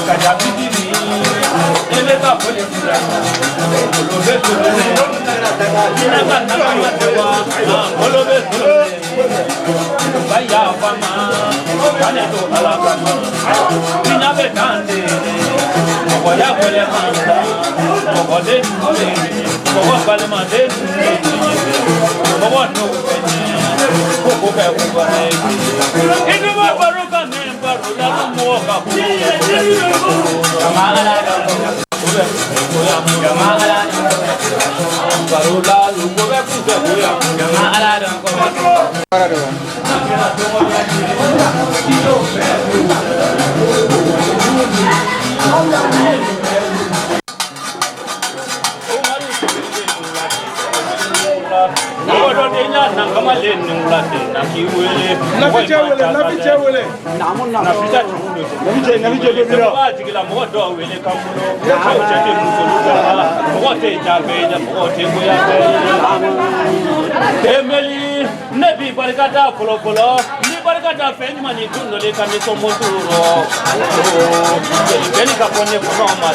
Kaja bidiri, ele ka pole Nebi barikada polo polo, ni barikada fenyi mani tundo le kami tomoturo. Beni kapone kono mama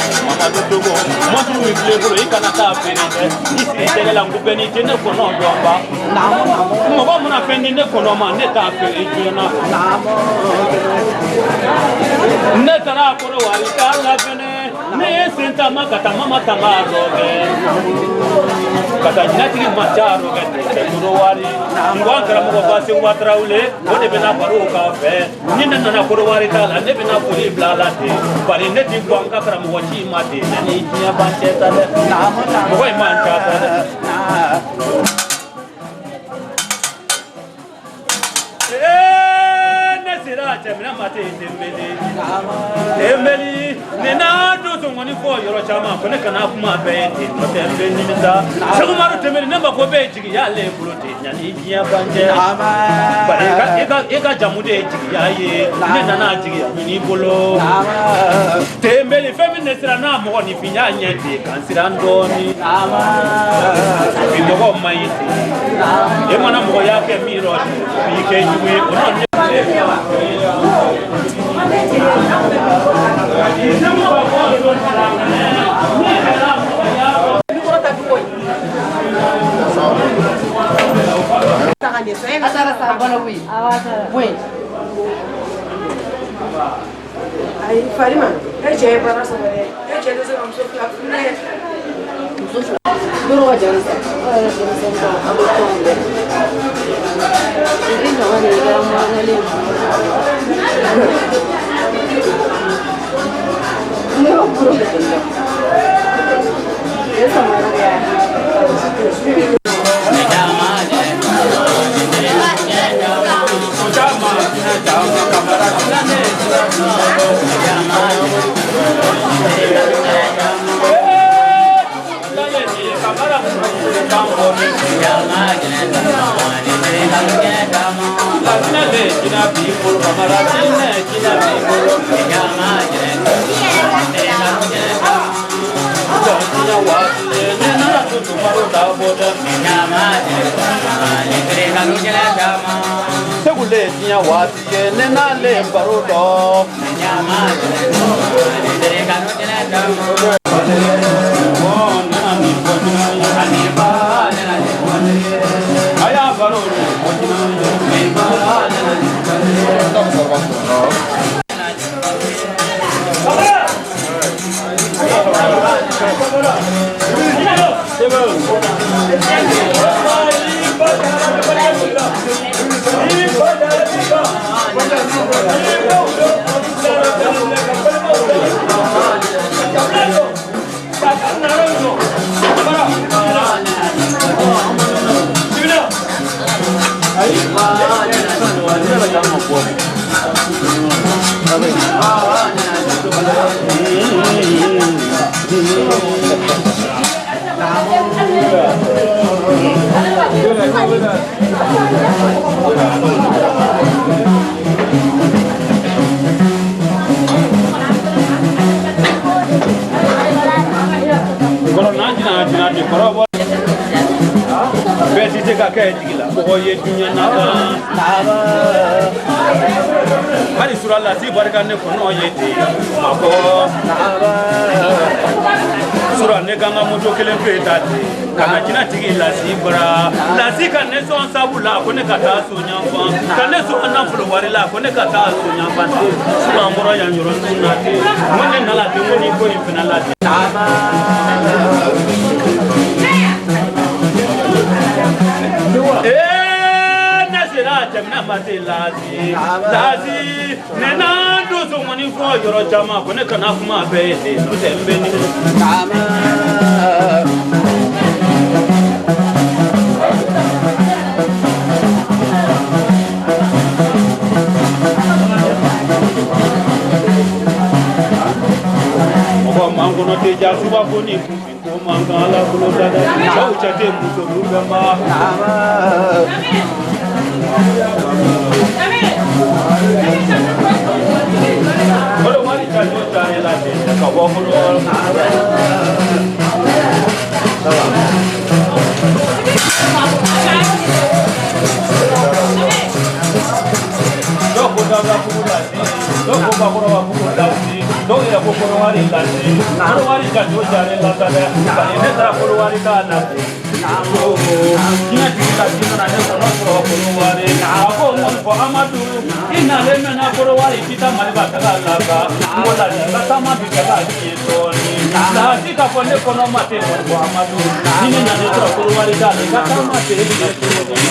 dogo, monturu wifle bolo ikana ta fenite. Isi tegela ngubeni tene kono domba. Mo muna fendi ne kono ma ne ta fenite na. Ne tara koro wari kala fene, ne senta makata mama tamaroge. Kata jinati macharo ge koro wari. Ngwankara mo base watraule ode bena paru ka fe ninna na ko wari tala ne bena ko iblala te bari ne ti gwanka kara mo wachi mate ni tiya banche tale na mo man cha tale ne sira cha mina mate tembeli ne na do so ngoni fo yoro chama ko ne kana kuma be ti no tembeli ni da so maru tembeli ne ba ko be jigi ya le bulote nyani jiya banje bari eka jamude jigi ya ye ne nana jigi ni bolo tembeli femine sira na mo ni finya nyende kansira ndoni bi mo mai e mana mo ya ke miro bi ke juwe ono Asara sabana wi. Wi. Ai Farima, je para sabare. Je de sama so ka fune. Duro wajan sa. Ara de sa abu ko. Ini no ani ga ma ngale. No puro de tenda. Esa mara ya. Segule tinya wati ke nena le barodo nyama dere kanu jena dam won nani bodina ani ba nani aya barodo bodina me ba nani Hari surala si barkan ne kono yete mako sura ne kan ka moto kelen to yen ta ten ka na jinɛ tigi lasi bara lasi ka ne sɔn sabu la ko ne ka taa so ɲanfan ka ne sɔn nafolo wari la ko ne ka taa so ɲanfan ten suba an bɔra yan yɔrɔ ninnu na ten ko ne nana den ko ni ko nin fana la ten. Ne sera jamana ma se lasi ne na doso mɔni fɔ yɔrɔ caman ko ne kana kuma bɛɛ ye ten n'o tɛ n bɛ ni. Mangono te jasuba koni ko mangala kulo dada chau chate muso lugamba Olo wali chajo tare la te ka wokoro Doko dada kulo doko bakoro wa kulo dasi doko ya kokoro wari lati koro wari ka jojare lata da ne tara koro wari ka na kina tikita kina na ne kono koro wari ako mon ko amadu ina le na koro wari kita mali ba ta lata ngola ni lata ma bi ka ni to ni la tika ko ne kono mate ko amadu ni na ne tara koro wari ka ni ka ta mate ni to ni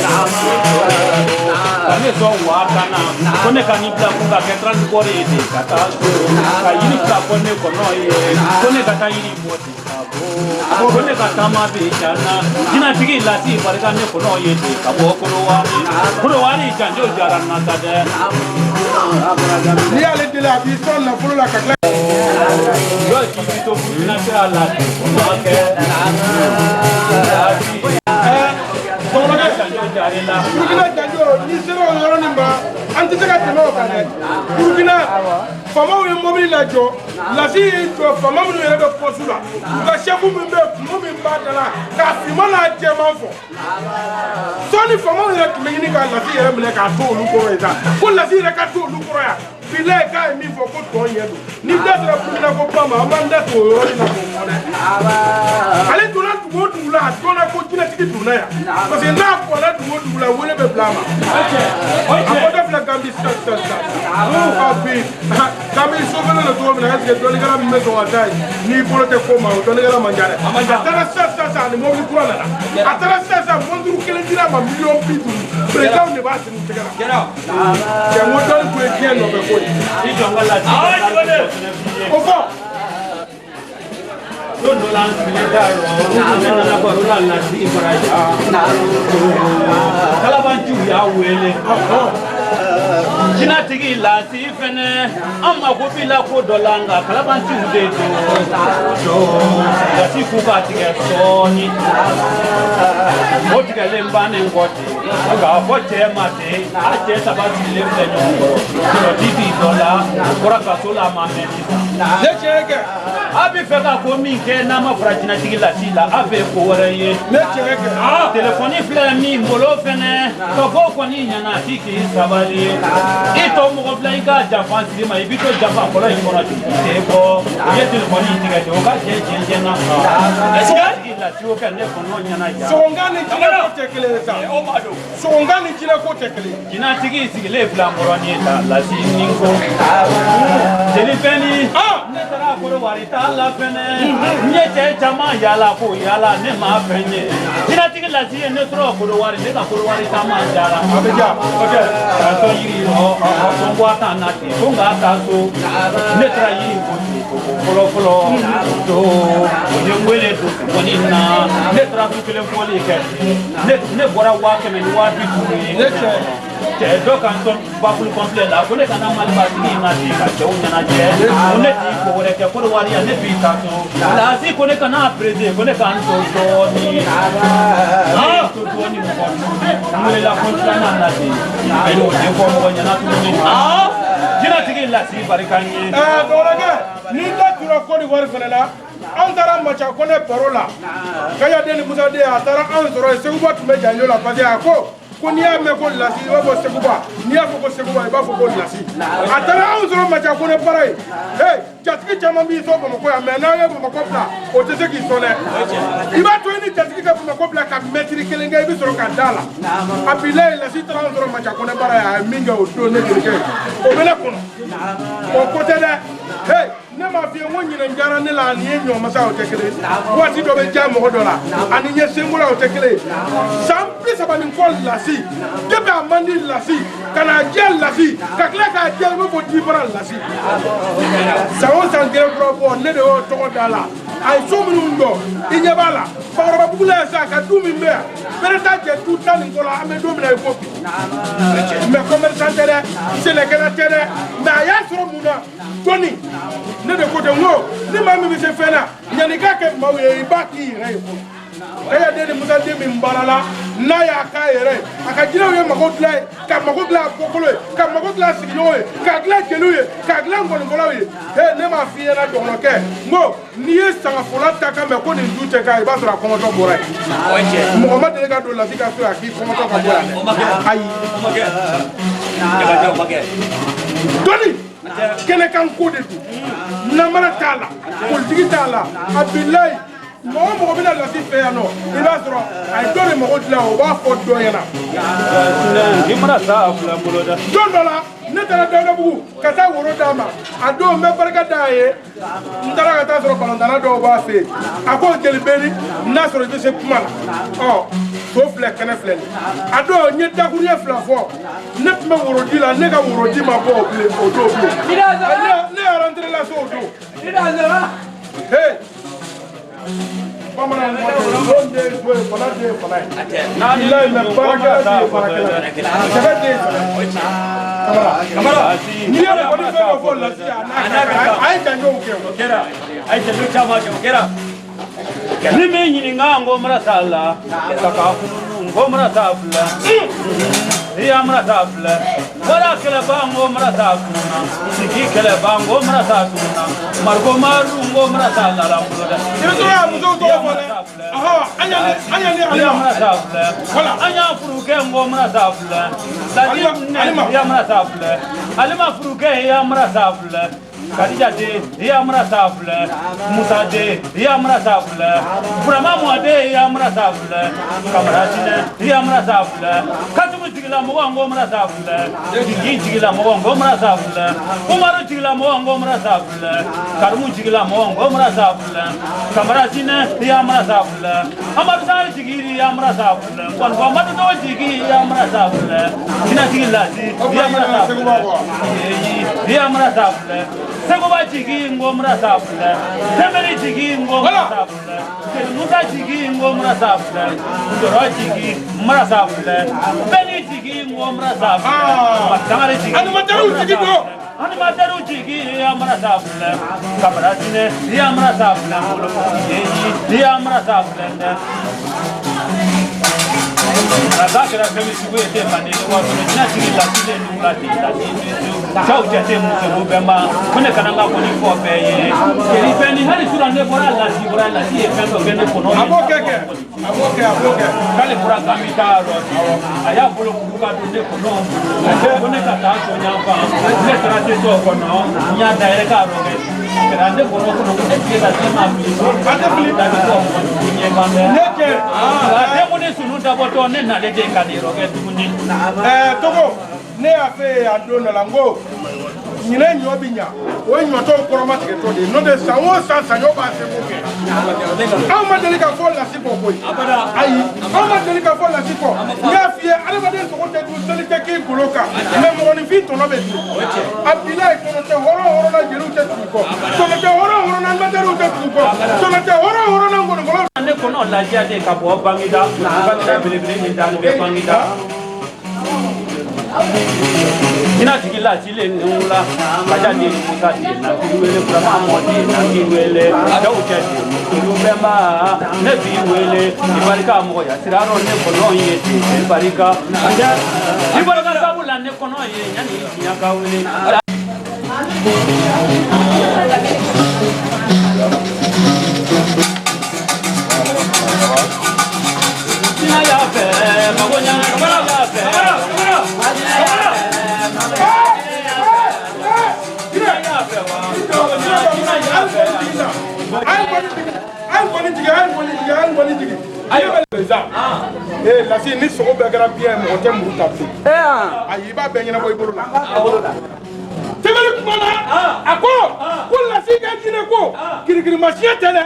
kane so wa kana ko ne kan ni bla ko ka transport ni ka ta ka yini ka ko ne kono ye ko ne ka ta yini moti ko ne ka ta ma be jana jina tigi lati barika ne kono ye te ka bo koro wari janjo jaran na ta de ni ale de la bi son na fulu la ka kla yo ki to na sira la ma ke Burkina janjo ni sero yoro nimba anti se ka temo ka ne Burkina famaw ye mobile la jo la si to famaw ni yere be posu la ka chefu mi be mo mi ba dala ka fi mo la je man fo so ni famaw yere tumi ni ka la si yere mele ka to olu ko eta ko la si yere ka to olu ko ya bile ka mi fo ko to yedo ni desra Burkina ko pama amanda to yoro ni na ko mo ne ale to la to du la to na ko jina tiki du na ya parce que na ko la du la wole be blama ako da fla gambi sta no ka bi gambi so bana na to na ke to ni kala me so atai ni polo te ko ma to ni kala manjare atara sa ni mo bi kura na atara sa mo nduru kele dira ma million pitu president ne ba se ni tegara gera ke mo to ko e kien no be ko ni jonga la o fo Don't do land military. Don't na ko rula la si ibraja. Kala bantu ya wele. Jina tigi la si fene amma ko bila ko dolanga kala bantu de do. Ya si ku ba tige soni. O tige lembane ngoti. Ga fo te mate, a te sabati lembe nyongo. Ko tigi dola, ko ra ka sola ma me. Le cheke. Abi feka ko min ke na ma frajina tigi la sila abe ko wore ye ne cheke telefoni fla mi mbolo fene to ko ko ni nyana tiki sabali ito mo ko fla ika japan si ma ibito japan ko la ngona tiki ko ye telefoni tigi to ka je na eska ila tiwo ka ne ko no nyana ja so ngani jina ko tekele ta o mado so ngani jina ko tekele jina tigi sigile fla moroni ta la si ningo telefoni ne tara ko wari la fene nye che chama yala ko yala ne ma fenye jina tigi la si ne tro ko wari ne ka ko wari ta ma jara abeja okay so yiri o so ngwa na ti so nga ta so ne tra yiri ko folo do ne ngwele to ko ni na ne tra su kele foli ke ne bora wa ke me wa bi tu ne che do kan so ba fulu complet la ko ne kana mal ba ni na ti ka che unya na je ne ti ko wore ke ko wari ya ne bi ta so la si ko ne kana prese ko ne kan so ni to ni mo ko ne la ko na na ti ai no ne ko mo nya na tu ni jina tigi la si barikanye do la ke ni da turo ko ni wari fana la an tara macha ko ne parola kaya deni musa de atara an soro seguba tume janyo la pase ako ko n'i y'a mɛn ko lasi i b'a fɔ Seguba n'i y'a fɔ ko Seguba i b'a fɔ ko lasi a taara anw sɔrɔ Macha Kone bara ye jatigi caman b'i sɔn Bamakɔ yan mais n'aw ye Bamakɔ bila o tɛ se k'i sɔn dɛ i b'a to i ni jatigi ka Bamakɔ bila ka mètre kelen kɛ i bɛ sɔrɔ ka da la a bilayi lasi taara anw sɔrɔ Macha Kone bara yan a ye min kɛ o don ne jelikɛ o bɛ ne kɔnɔ o ko tɛ dɛ ne m'a f'i ye n ko ɲinɛ diyara ne la ani ye ɲɔmasa o tɛ kelen waati dɔ bɛ diya mɔgɔ dɔ la ani ɲɛ senkola o tɛ kelen san 30 ni kɔ lasi depuis a man di lasi ka n'a diya lasi ka tila k'a diya i b'a fɔ ji bɔra lasi san o san kelen kura bɔ ne de y'o tɔgɔ da la a ye so minnu jɔ i ɲɛ b'a la Bakɔrɔbabugu la yan sa ka du min bɛ yan bɛrɛ t'a jɛ du 10 ni kɔ la an bɛ don min na i ko bi mais commerçant tɛ dɛ sɛnɛkɛla tɛ dɛ mais a y'a sɔrɔ mun na dɔnni ne de ko ten n ko ni maa min bɛ se fɛn na yanni i k'a kɛ maaw ye i b'a k'i yɛrɛ ye fɔlɔ Kaya den ni Musa den min baarala n'a y'a k'a yɛrɛ a ka jinɛw ye mago dilan ye ka mago dilan a bɔkolo ye ka mago dilan a sigiɲɔgɔnw ye k'a dilan jeliw ye k'a dilan nkɔnifɔlaw ye ne m'a f'i ɲɛna dɔgɔnɔkɛ n ko n'i ye sangafɔla ta kan mɛn ko nin du tɛ k'a ye i b'a sɔrɔ a kɔngɔtɔ bɔra yen mɔgɔ ma deli ka don Lasi ka so yan k'i kɔngɔtɔ ka bɔ yan ayi dɔnni kɛnɛkan ko de don namara t'a la politiki t'a la a bilayi mɔgɔ mɔgɔ bɛna Lasi fɛ yan nɔ i b'a sɔrɔ a ye dɔ de mago dilan o b'a fɔ dɔ ɲɛna don dɔ la ne taara Dawudabugu ka taa woro d'a ma a don n bɛ barika d'a ye n taara ka taa sɔrɔ balontanna dɔw b'a fɛ yen a ko jeli bɛri n'a sɔrɔ i bɛ se kuma la so filɛ kɛnɛ filɛ nin a don n ye dakuruɲɛ 2 fɔ ne tun bɛ woroji la ne ka woroji ma bɔ o don bilen ne ye rentré la so o don Bamanan mɔden den so ye fana den fana ye bilayi mais baarakɛla den ye baarakɛla sɛbɛ den Kamara n'i ye mɔgɔ ni fɛn o fɔ Lasi a ye janjow kɛ o kɛra a ye janjo caman kɛ o kɛra ni min ɲininka n ko marasa la ka k'a fununu n ko marasa filɛ i y'a marasa filɛ wara kɛlɛba n ko marasa fununa sigi kɛlɛba n ko marasa fununa mariko maru n ko marasa lala n bolo dɛ i bɛ sɔrɔ y'a musow tɔgɔ fɔ dɛ an y'a marasa filɛ an y'a furu kɛ n ko marasa filɛ Lasi i y'a marasa filɛ Alima furu kɛ i y'a marasa filɛ Kadija de i y'a marasa filɛ Musa de i y'a marasa filɛ Burama Mɔden i y'a marasa filɛ Kamara Sinɛ i y'a marasa filɛ Katumu tigilamɔgɔ n ko marasa filɛ Jigi tigilamɔgɔ n ko marasa filɛ Umaru tigilamɔgɔ n ko marasa filɛ Karimu tigilamɔgɔ n ko marasa filɛ Kamara Sinɛ i y'a marasa filɛ Amadu Sani tigi i y'a marasa filɛ Nkɔnifɔ Amadu Dɔw tigi i y'a marasa filɛ Sinɛtigi Lasi i y'a marasa filɛ i y'a marasa filɛ Seguba tigi n ko marasa filɛ Tɛmɛri tigi n ko marasa filɛ Musa tigi n ko marasa filɛ Jɔrɔ tigi marasa filɛ Bɛni tigi n ko marasa filɛ Matangari tigi animatɛriw tigi don animatɛriw tigi i y'a marasa filɛ Kamara Sinɛ i y'a marasa filɛ i y'a marasa filɛ dɛ Nasa kɛra fɛn min sugu ye ten manden ne wa fɛnɛ jinɛ tigi Lasi de ninnu la ten Lasi cɛw jate muso bɛɛ ma ko ne kana n ka kɔni fɔ bɛɛ ye jeli fɛn ni hali sura ne bɔra Lasi ye fɛn dɔ kɛ ne kɔnɔ a b'o kɛ k'ale bɔra Gami ta yɔrɔ a y'a bolo kuru ka don ne kɔnɔ ko ne ka taa so ɲafan ne taara se so kɔnɔ n y'a dayɛlɛ k'a yɔrɔ kɛ kɛra ne kɔnɔ ko ne tigi Lasi ma fili a tɛ fili da ni kɔ ɲɛfan bɛɛ ne kɛ a tɛ ko ne sunu dabɔtɔ ne nalen de ka nin yɔrɔ kɛ tuguni Togo ne y'a fɛ yen a don dɔ la n ko ɲinɛ ɲɔ bɛ ɲa o ye ɲɔtɔw kɔrɔmatigɛtɔ de ye n'o tɛ san o san saɲɔ b'a seko kɛ aw ma deli ka fɔ Lasi kɔ koyi ayi aw ma deli ka fɔ Lasi kɔ n y'a f'i ye adamaden sogo tɛ dun seli tɛ k'i golo kan mais mɔgɔninfin tɔnɔ bɛ dun a bilayi tɔnɔ tɛ hɔrɔn hɔrɔnna jeliw tɛ tugu kɔ tɔnɔ tɛ hɔrɔn hɔrɔnna animatɛriw tɛ tugu kɔ tɔnɔ tɛ hɔrɔn hɔrɔnna nkɔnifɔlaw ne kɔnɔ ladiya de ka bɔ Bangida belebele min dalen bɛ Bangida jinɛtigi Lasi le ninnu la Kaja de ni Musa de na k'i wele Burama Mɔden na k'i wele Jaw cɛ de olu bɛɛ ma ne b'i wele i barika mɔgɔya sira rɔ ne kɔnɔ ye ten i barika i barika sabu la ne kɔnɔ ye yanni diɲɛ ka wele Sina y'a fɛ mago ɲa Kamara y'a fɛ la si ni sogo bɛɛ kɛra biɲɛ mɔgɔ tɛ muru ta bilen ayi i b'a bɛɛ ɲɛnabɔ i bolo la tɛmɛli kuma na a ko lasi ka jinɛ ko kirikirimasiyɛ tɛ dɛ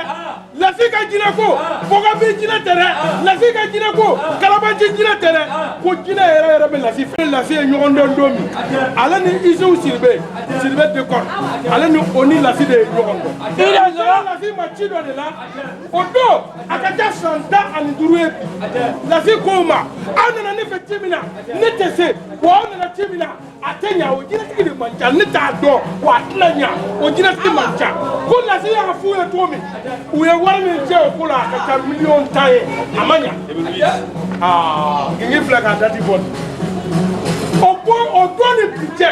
lasi ka jinɛ ko bɔgɔbi jinɛ tɛ dɛ lasi ka jinɛ ko kalabaji jinɛ tɛ dɛ ko jinɛ yɛrɛ bɛ lasi fɛ lasi ye ɲɔgɔn dɔn don min ale ni Isuhu Siribe Dekɔr ale ni o ni lasi de ye ɲɔgɔn dɔn lasi ma ci dɔ de la o don a ka ca san 15 ye lasi ko ma aw nana ne fɛ ci min na ne tɛ se wa aw nana ci min na a tɛ ɲa o jinɛtigi de man ca ne t'a dɔn wa a tɛna ɲa o jinɛtigi man ca ko lasi y'a f'u ye cogo min u ye wari min cɛ o ko la a ka ca miliyɔn 10 ye a ma ɲa genge filɛ k'a dati bɔ o don ni bi cɛ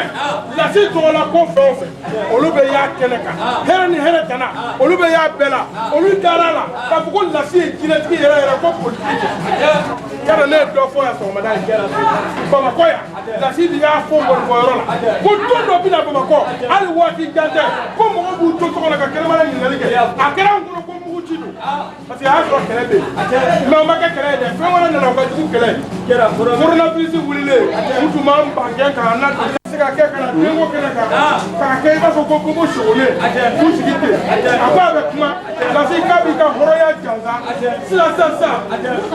lasi tɔgɔla ko fɛn o fɛn olu bɛ y'a kɛnɛ kan hɛrɛ ni hɛrɛ tana olu bɛ y'a bɛɛ la olu dara la k'a fɔ ko lasi ye jinɛtigi yɛrɛ ko politiki kɛra ne ye dɔ fɔ yan sɔgɔmada in kɛra Bamakɔ yan lasi de y'a fɔ mɔnifɔyɔrɔ la ko don dɔ bɛna Bamakɔ hali waati jan tɛ ko mɔgɔw b'u to tɔgɔ la ka kɛnɛmana ɲininkali kɛ a kɛra n kɔnɔ ko muguci don parce que a y'a sɔrɔ kɛlɛ bɛ yen mais o ma kɛ kɛlɛ ye dɛ fɛn wɛrɛ nana o ka jugu kɛlɛ kɛra coronavirus wulilen u tun b'an ban gɛn k'an ladon se ka kɛ ka na denko kɛnɛ kan k'a kɛ i b'a fɔ ko Bobo Sogole k'u sigi ten a ko a bɛ kuma lasi k'a b'i ka hɔrɔnya jansa sisan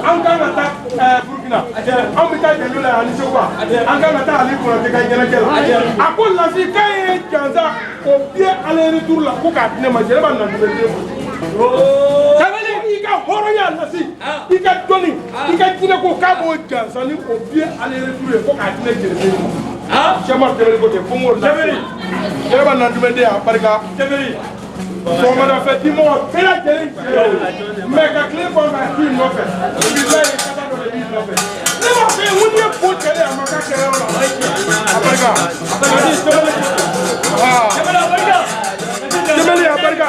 an kan ka taa Burukina an bɛ taa jɛndu la yan ni Seguba an kan ka taa Ali Konate ka ɲɛnajɛ la a ko lasi k'a ye jansa o biye aller retour la ko k'a di ne ma jɛnɛba Nantu bɛ den i ka hɔrɔnya lasi i ka dɔnni i ka jinɛ ko k'a b'o jansa ni o biye aller retour ye ko k'a di ne jɛnɛba Cɛma tɛmɛli ko tɛ fongo lasi jɛnɛba Nantu bɛ den a barika sɔgɔmada fɛ dimɔgɔ bɛɛ lajɛlen mais ka tile ban ka k'i nɔfɛ bilayi kata dɔ de b'i nɔfɛ ne b'a fɛ yen ko n'i ye bo kɛlɛ a ma k'a kɛyɔrɔ la a barika tɛmɛli a barika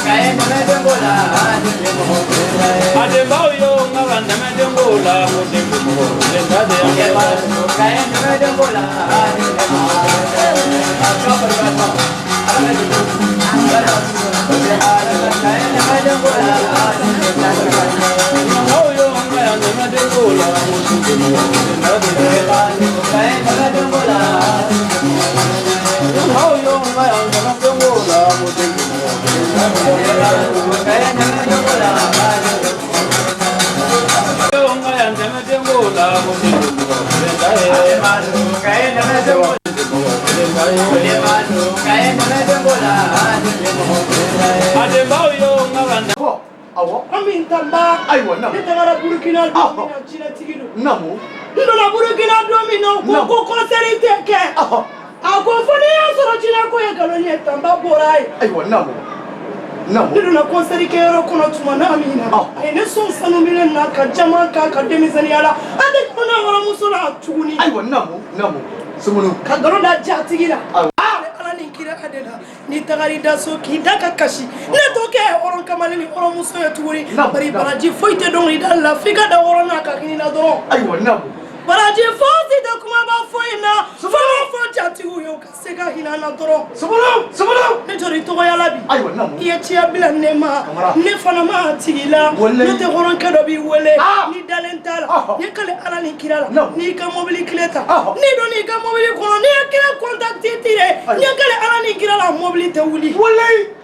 Kaya Burkina Namu. Ndola Burkina Domino, ko concert teke. Ako foni ya soro China ko ya galonie tamba borai. Aiwa Namu. Namu. Ndola concert ke yoro kono tuma na amina. Ai ne son sanu mile na ka jama ka demisani ala. Ade kona wala musula tuguni. Aiwa Namu. Namu. Sumunu. Ka galo da jatigira. Ala ni kira adela. Ni tagari da so ki daka kashi. Ne toke oron kamali ni oron muso ya tuguni. Bari baraji foite don ida la figa da oron na ka kini na do. Aiwa Namu. Baraji fosi da kuma ba foina. Fama fo jati uyo ka sega hina na do. Sumunu. Ne jori to ya labi. Aiwa Namu. Iye tia bila nema. Ne fana ma tigila. Ne te oron ka do bi wele. Ni dalentala. Ni kale ala ni kirala. Ni ka mobili kleta. Ni do ni ka mobili kono ni kire contact tire. Ni kale ala ni kirala mobili te wuli. Wallahi.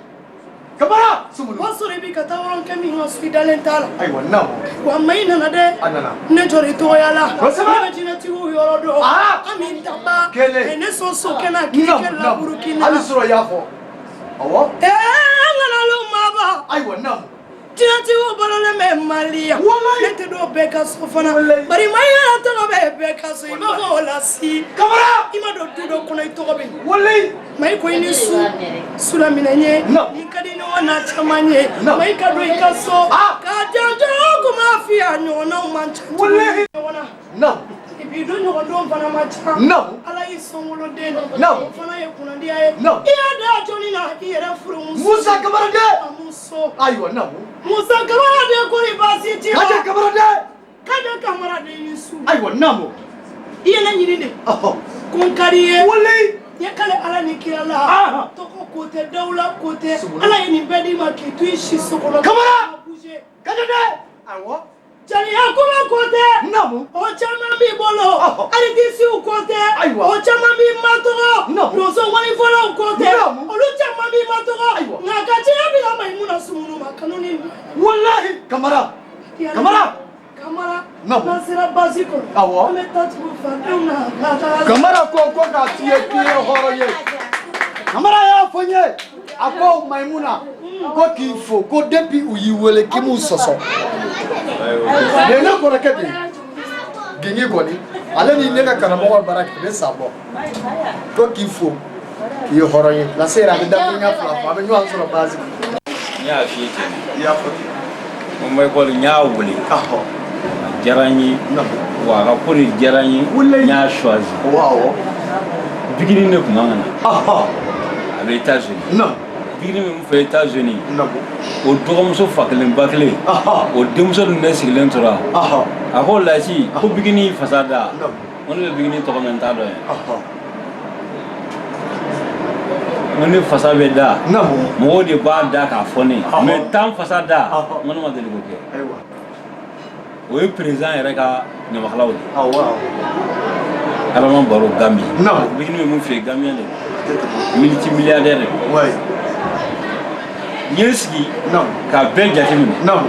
Kamara sumunu. Wasore bi ka taworon ka mi no sui dalentala. Aiwa Namu. Wa maina na de. Anana. Ne jori to ya la. Wasama. Ne jina ti wo yoro do. Ami tamba. Kele. Ne so so kena kike la Burkina. Ali sura yafo. Awo. Ngana lo maba. Aiwa Namu. Tina ti wo bolole me Malia. Ne te do beka so fana. Bari maya to no be beka so ima fo la si. Kamara. Ima do tudo kuna ito ko be. Wallahi. Mai ko ini sula minanye. Ni kadi no na chamanye. Mai ka do ikaso. Ka janjo ko mafia nyono mancha. Wallahi. No. Ibido nyono do fana macha. No. Ala isongulo de. No. Fana ye kuna dia e. No. Iya da joni na ira furu Musa Kamara de. Muso. Aiwa Namu. Musa Kamara de ko university. Kaja Kamara de. Kaja Kamara de nisu. Aiwa Namu. Iya na nyini de. Kun kariye. Wallahi. Ya kale ala ni kirala. Toko kote daula kote. Ala ni bedi ma ki tuishi sokolo. Kamara. Kaja de. Awo. Jani akuma kote. Namu. O chama bi bolo. Ali tisi u kote. Aiwa. O chama bi matoro. Namu. Rozo wani fola u kote. Namu. Olu chama bi matoro. Aiwa. Ngakachi ya bila maimuna sumunu makanuni. Wallahi. Kamara. Kamara. Kamara. Namu. Nasira basiko. Awo. Ame tatu faduna. Kamara ko ka tiye horo ye. Kamara ya fonye. Ako Maimuna. Ko ki fo ko depi uyiwele ki mu soso. Ne na ko rakete. Gingi goni. Ale ni ne ka karamo baraka be sabo. Ko ki fo ki horo ye. La sera be dapi nya fla be nyu ansoro bazi. Nya fi ke. Ya fo. Mo mai ko nya wuli. Jarani wa ga ko ni jarani nya choisi. Wow. Bigini ne kuma ngana. Avec États-Unis. Non. Bigini me fait États-Unis. Non. O dogomso fakelen bakle. O demso ne sigilen tora. A ko laji ko bigini fasada. On le bigini to commenta do. On ne fasabe da. Non. Mo de ba da ka foni. Mais tant fasada. Mon ma deli ko ke. Aywa. O e président yɛrɛ ka ɲamakalaw de. Awɔ. Alaman baro Gambie. Non. Bigini me mun fe Gambien de. Multimilliardaire de. Ouais. Nyesigi. Non. Ka bɛɛ jateminɛ. Non.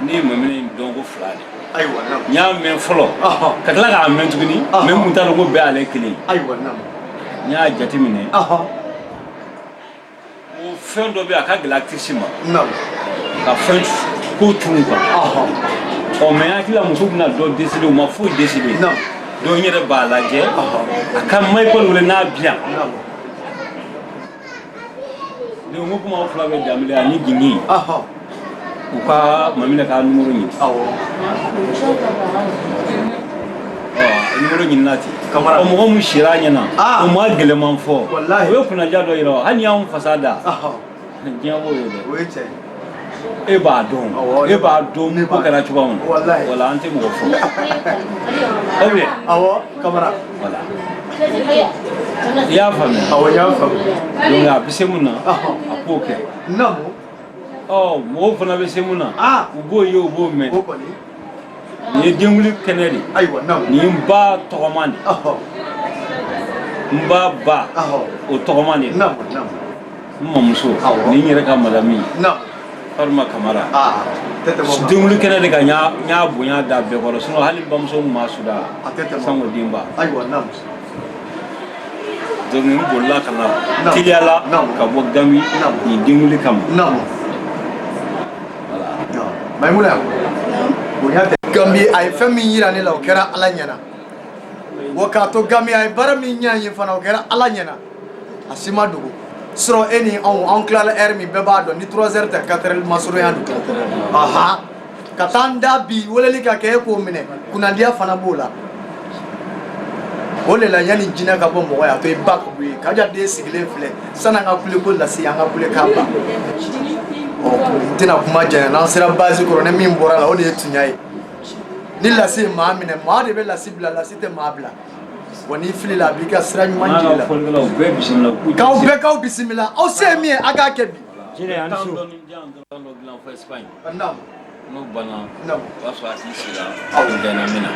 Ni mamini dongo fila de. Ayiwa non. N y'a mɛn fɔlɔ. Ka tila k'a mɛn tuguni. Mais mun t'a dɔn ko bɛɛ ale kelen. Ayiwa non. N y'a jateminɛ. O fɛn dɔ bɛ a ka gɛlɛ actrice ma. Non. Ka fɛn ko tunu quoi. Mais n hakili la muso bɛna dɔ décider o ma foyi décider. Non. Donc n yɛrɛ b'a lajɛ. A ka Michael wele n'a bien. Donc n ko kuma fila bɛ Danbele ani Gingi. U ka Mamina ka numéro ɲini. Numéro ɲinina ten. O mɔgɔ min sira ɲɛna o ma gɛlɛman fɔ. O ye kunnaja dɔ yira wa hali n'i y'anw fasa da diɲɛ b'o ye dɛ o ye tiɲɛ e b'a dɔn e b'a dɔn ko kɛra cogoya min na wala an tɛ mɔgɔ fɔ o bɛ awɔ kamara wala i y'a faamuya awɔ n y'a faamuya donc a bɛ se mun na a k'o kɛ namu mɔgɔw fana bɛ se mun na u b'o ye u b'o mɛn nin ye denwuli kɛnɛ de ayiwa namu nin ye n ba tɔgɔma de n ba ba o tɔgɔma de namu namu n mamuso ni n yɛrɛ ka madame ye Farima Kamara denwuli kɛnɛ de ka n y'a bonya da bɛɛ kɔrɔ sinon hali n bamuso tun m'a suda sango denba ayiwa namu donc n bolila ka na teliyala ka bɔ Gami nin denwuli kama Maimuna bonya tɛ Gambie a ye fɛn min yira ne la o kɛra Ala ɲɛna wa k'a to Gambie a ye baara min ɲɛ an ye fana o kɛra Ala ɲɛna a si ma dogo sɔrɔ e ni anw tilala heure min bɛɛ b'a dɔn ni 3 heures tɛ 4 heures masurunya don aha ka taa n da bi weleli ka kɛ e k'o minɛ kunnadiya fana b'o la o de la yanni jinɛ ka bɔ mɔgɔ ye a to i ba ka bɔ ye Kaja den sigilen filɛ sani an ka kule ko lase an ka kule k'a ban n tɛna kuma janya n'an sera base kɔrɔ ni min bɔra la o de ye tunya ye ni lase ye maa minɛ maa de bɛ lase bila lase tɛ maa bila wa n'i fili la a b'i ka sira ɲuman jira la k'aw bɛɛ k'aw bisimila aw se ye min ye a k'a kɛ bi n'o banna o y'a sɔrɔ a t'i sigi la aw dɛnna min na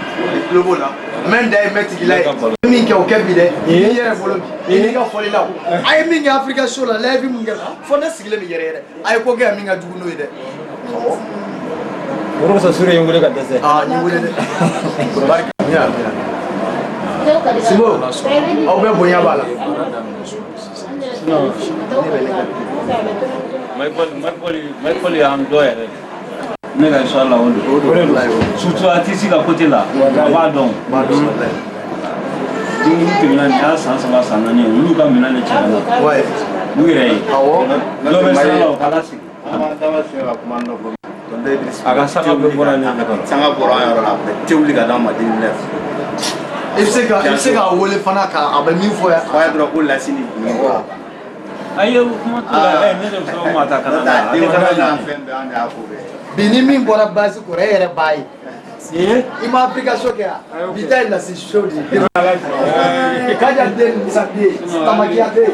tulo b'o la mɛ da ye mɛ tigila ye min kɛ o kɛ bi dɛ i yɛrɛ bolo bi i n'i ka fɔli la a ye min kɛ Afrika show la live min kɛ fɔ ne sigilen bɛ yɛrɛ yɛrɛ a ye ko kɛ min ka jugu n'o ye dɛ Orang sasure yang boleh kata saya. Ni boleh deh. Ya. Simo, aw bɛ bonya b'a la. Michael y'an dɔ yɛrɛ ne ka inshallah o don surtout artiste ka côté la a b'a dɔn denwulu tɛmɛna nin y'a san 3 san 4 ye olu ka minɛn de cɛla la u yɛrɛ ye dɔ bɛ sira la o k'a lasigi a ka sanga bɛɛ bɔra ne kɔnɔ sanga bɔra an yɔrɔ la a tɛ wuli ka d'an ma 2009 i bɛ se k'a wele fana a bɛ min fɔ yan a y'a dɔrɔn ko lasini ayi kuma t'o la ne de bɛ sɔrɔ ma ta kana na bi ni min bɔra base kɔrɔ e yɛrɛ b'a ye i ma application kɛ yan bi ta ye lasi show de ye Kaja den Sabiye Tamakiya den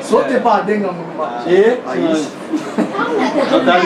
so tɛ pan a den ka mun ma ayi ka taa